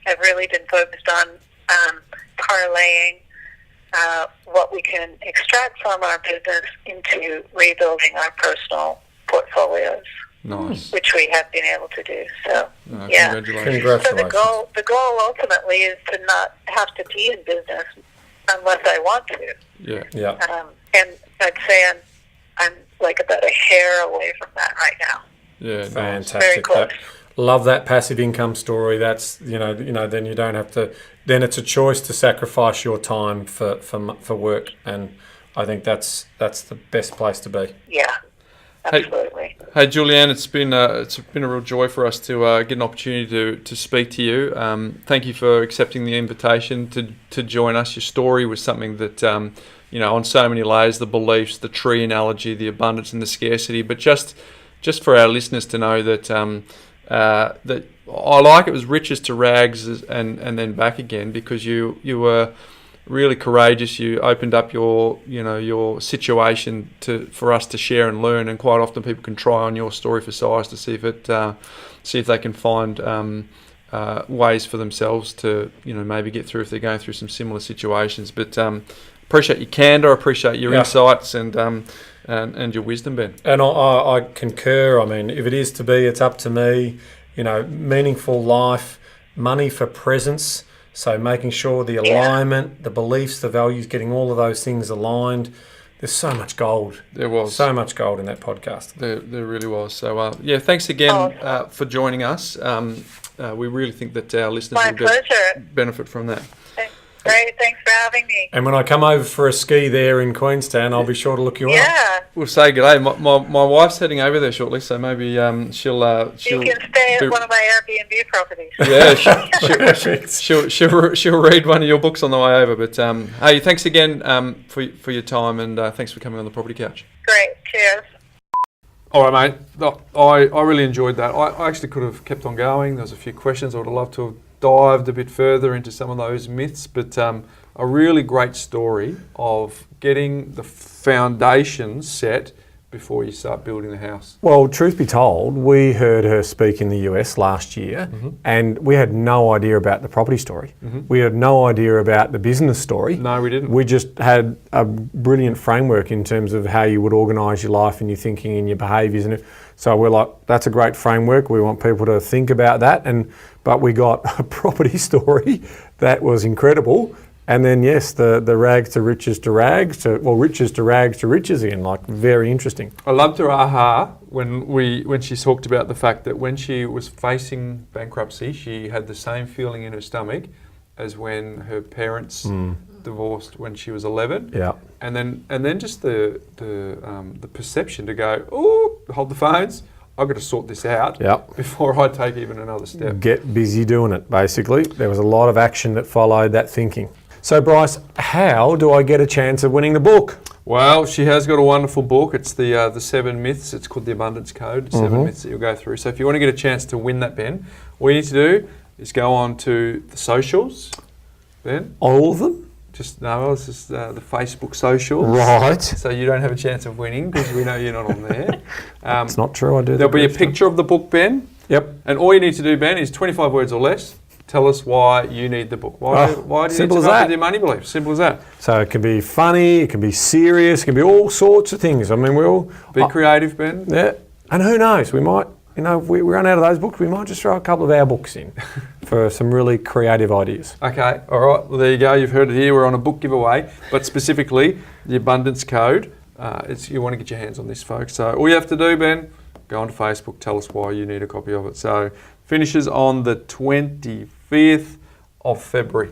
have really been focused on parlaying what we can extract from our business into rebuilding our personal portfolios. Nice. Which we have been able to do. So Yeah. Congratulations. So the goal ultimately is to not have to be in business unless I want to. Yeah. And I'd say I'm like about a hair away from that right now. Yeah, Fantastic. Very close. Love that passive income story. That's then you don't have to. Then it's a choice to sacrifice your time for work, and I think that's the best place to be. Yeah, absolutely. Hey Julianne, it's been a real joy for us to get an opportunity to speak to you. Thank you for accepting the invitation to join us. Your story was something that on so many layers, the beliefs, the tree analogy, the abundance and the scarcity, but just for our listeners to know that that I like it was riches to rags and then back again, because you were really courageous. You opened up your situation for us to share and learn, and quite often people can try on your story for size to see if they can find ways for themselves to maybe get through if they're going through some similar situations. But appreciate your candour, appreciate your insights and your wisdom, Ben. And I concur. I mean, if it is to be, it's up to me. Meaningful life, money for presence. So making sure the alignment, the beliefs, the values, getting all of those things aligned. There's so much gold. There was. So much gold in that podcast. There really was. So, thanks again for joining us. We really think that our listeners will benefit from that. Great, thanks for having me. And when I come over for a ski there in Queenstown, I'll be sure to look you up. Yeah. We'll say good day. My wife's heading over there shortly, so maybe she'll. You can stay at one of my Airbnb properties. Yeah, she'll read one of your books on the way over. But hey, thanks again for your time, and thanks for coming on the Property Couch. Great, cheers. All right, mate. I really enjoyed that. I actually could have kept on going. There was a few questions I would have loved to have dived a bit further into some of those myths, but a really great story of getting the foundation set before you start building the house. Well, truth be told, we heard her speak in the US last year, and we had no idea about the property story. We had no idea about the business story. No, we didn't. We just had a brilliant framework in terms of how you would organise your life and your thinking and your behaviours. And so we're like, that's a great framework. We want people to think about that. But we got a property story that was incredible. And then, yes, the rags to riches to rags to, riches to rags to riches again, like very interesting. I loved her aha when she talked about the fact that when she was facing bankruptcy, she had the same feeling in her stomach as when her parents divorced when she was 11. Yeah. And then just the perception to go, oh, hold the phones. I've got to sort this out before I take even another step. Get busy doing it, basically. There was a lot of action that followed that thinking. So, Bryce, how do I get a chance of winning the book? Well, she has got a wonderful book. It's the 7 myths. It's called The Abundance Code, 7 myths that you'll go through. So if you want to get a chance to win that, Ben, all you need to do is go on to the socials, Ben. All of them? It's just the Facebook socials. Right. So you don't have a chance of winning because we know you're not on there. It's not true. I do. There'll be a picture of the book, Ben. Yep. And all you need to do, Ben, is 25 words or less. Tell us why you need the book. Why do you need to know your money beliefs? Simple as that. So it can be funny, it can be serious, it can be all sorts of things. I mean, we all... Be creative, Ben. Yeah. And who knows, we might, if we run out of those books, we might just throw a couple of our books in for some really creative ideas. Okay, all right. Well, there you go. You've heard it here. We're on a book giveaway, but specifically the Abundance Code. You want to get your hands on this, folks. So all you have to do, Ben, go onto Facebook, tell us why you need a copy of it. So finishes on the 25th of February.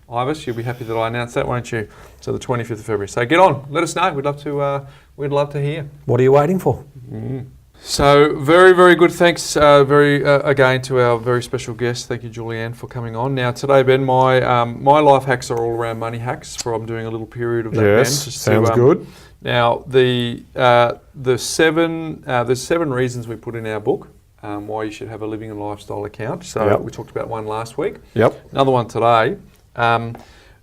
Ivis, you'll be happy that I announced that, won't you? So the 25th of February. So get on. Let us know. We'd love to hear. What are you waiting for? So very, very good. Thanks again to our very special guest. Thank you, Julianne, for coming on. Now today, Ben, my life hacks are all around money hacks. I'm doing a little period of that. Yes, Ben, sounds good. Now there's 7 reasons we put in our book why you should have a living and lifestyle account. So we talked about one last week. Yep. Another one today.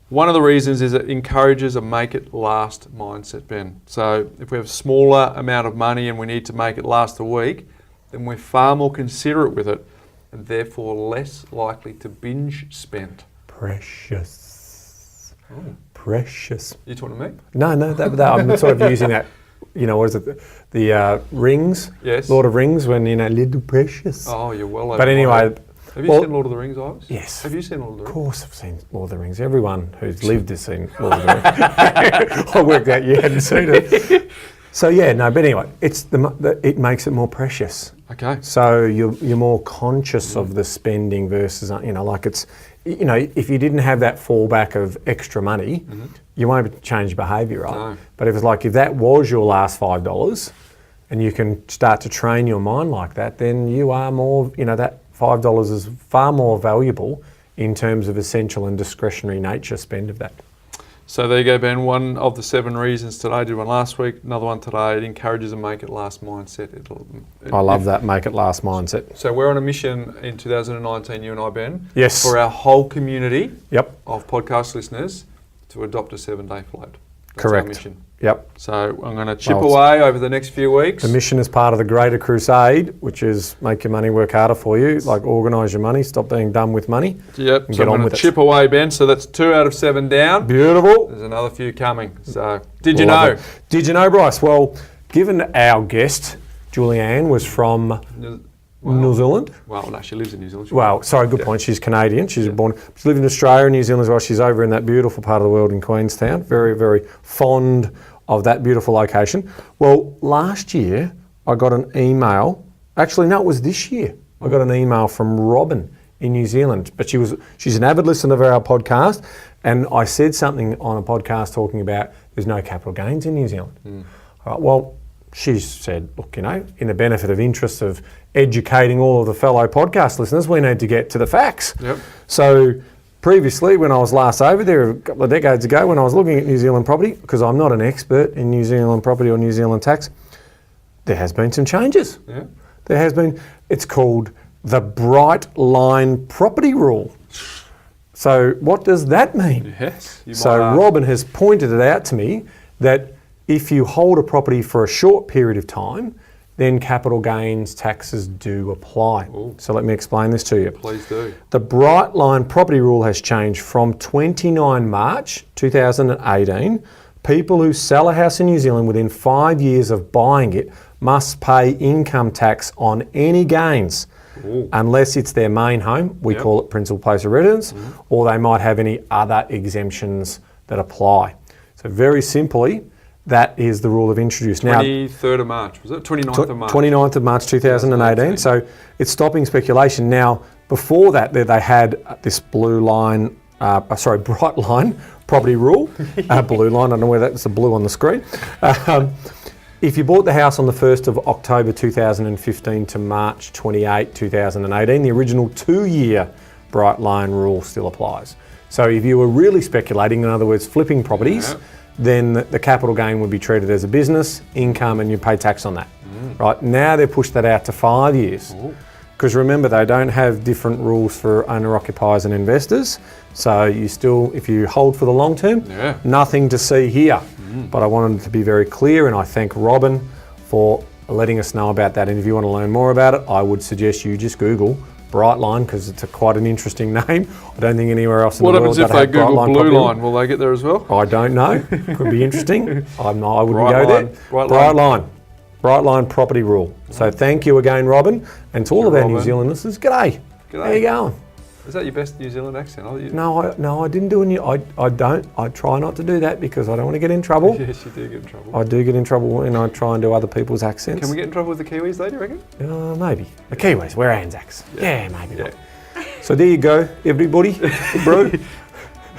One of the reasons is it encourages a make it last mindset, Ben. So if we have a smaller amount of money and we need to make it last a week, then we're far more considerate with it and therefore less likely to binge spend. Precious. Oh. Precious. You talking to me? No, I'm sort of using that, what is it, the rings? Yes. Lord of Rings, when, little precious. Oh, you're well over. But anyway, Have you seen Lord of the Rings, Ives? Yes. Have you seen Lord of the Rings? Of course I've seen Lord of the Rings. Everyone who's lived has seen Lord of the Rings. I worked out you hadn't seen it. So yeah, no, but anyway, it makes it more precious. Okay. So you're more conscious of the spending versus, like it's, if you didn't have that fallback of extra money, you won't change behaviour, right? No. But if that was your last $5 and you can start to train your mind like that, then you are more, that $5 is far more valuable in terms of essential and discretionary nature spend of that. So there you go, Ben. One of the 7 reasons today. I did one last week, another one today. It encourages a make it last mindset. I love that make it last mindset. So we're on a mission in 2019, you and I, Ben. Yes. For our whole community of podcast listeners to adopt a 7-day float. That's Correct. Our mission. Yep. So I'm going to chip away over the next few weeks. The mission is part of the greater crusade, which is make your money work harder for you, like organise your money, stop being dumb with money. Yep. And so get I'm on going with to it. chip away, Ben. So that's 2 out of 7 down. Beautiful. There's another few coming. So did you know? Did you know, Bryce? Well, given our guest, Julianne, was from New Zealand. Well, no, she lives in New Zealand. Well, sorry, good point. She's Canadian. She's lived in Australia and New Zealand as well. She's over in that beautiful part of the world in Queenstown. Very, very fond of that beautiful location. Well, last year I got an email. Actually, no, it was this year. I got an email from Robin in New Zealand. But she's an avid listener of our podcast, and I said something on a podcast talking about there's no capital gains in New Zealand. All right, well, she said, look, in the benefit of interest of educating all of the fellow podcast listeners, we need to get to the facts. Yep. So previously, when I was last over there a couple of decades ago, when I was looking at New Zealand property, because I'm not an expert in New Zealand property or New Zealand tax, there has been some changes. Yeah. There has been, it's called the Bright Line Property Rule. So what does that mean? Yes. So Robin has pointed it out to me that if you hold a property for a short period of time, then capital gains taxes do apply. Ooh. So let me explain this to you. Please do. The Bright Line Property Rule has changed from 29 March 2018. People who sell a house in New Zealand within 5 years of buying it must pay income tax on any gains. Ooh. Unless it's their main home, we call it principal place of residence, or they might have any other exemptions that apply. So very simply, that is the rule they've introduced. 23rd of March, was it? 29th of March. 29th of March 2018. So it's stopping speculation. Now, before that, they had this Bright Line Property Rule. Blue line, I don't know where that's the blue on the screen. If you bought the house on the 1st of October 2015 to March 28, 2018, the original 2-year Bright Line Rule still applies. So if you were really speculating, in other words, flipping properties, then the capital gain would be treated as a business income and you pay tax on that. Right, now they've pushed that out to 5 years. Because remember, they don't have different rules for owner-occupiers and investors. So you still, if you hold for the long term, nothing to see here. But I wanted to be very clear, and I thank Robin for letting us know about that. And if you want to learn more about it, I would suggest you just Google Bright Line, because it's quite an interesting name. I don't think anywhere else in the world. What happens if they Google Blue Line? Will they get there as well? I don't know. Could be interesting. I wouldn't go there. Bright Line. Bright Line Property Rule. So thank you again, Robin, and to all of our New Zealand listeners. G'day. How you going? Is that your best New Zealand accent? No, I didn't do any. I don't. I try not to do that because I don't want to get in trouble. Yes, you do get in trouble. I do get in trouble when I try and do other people's accents. Can we get in trouble with the Kiwis though, do you reckon? Maybe. The Kiwis, we're Anzacs. Yeah, maybe not. So there you go, everybody. Bro. Do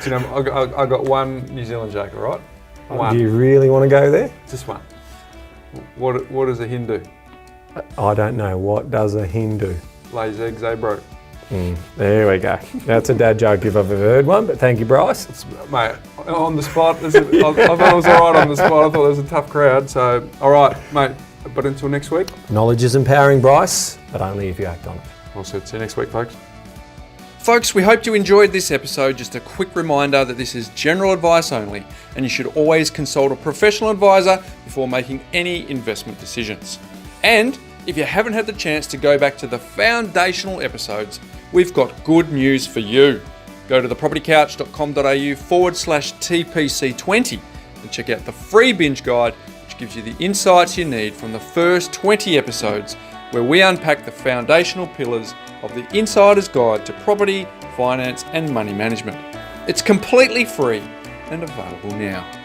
you know, I got one New Zealand joke, all right? One. Do you really want to go there? Just one. What does a hen do? I don't know. What does a hen do? Lays eggs, they broke. There we go. That's a dad joke if I've ever heard one, but thank you, Bryce. Mate, on the spot. I thought it was all right on the spot. I thought it was a tough crowd. So, all right, mate. But until next week. Knowledge is empowering, Bryce, but only if you act on it. Well said. See you next week, folks. Folks, we hope you enjoyed this episode. Just a quick reminder that this is general advice only, and you should always consult a professional advisor before making any investment decisions. And if you haven't had the chance to go back to the foundational episodes, we've got good news for you. Go to thepropertycouch.com.au/TPC20 and check out the free binge guide, which gives you the insights you need from the first 20 episodes, where we unpack the foundational pillars of the Insider's Guide to Property, Finance and Money Management. It's completely free and available now.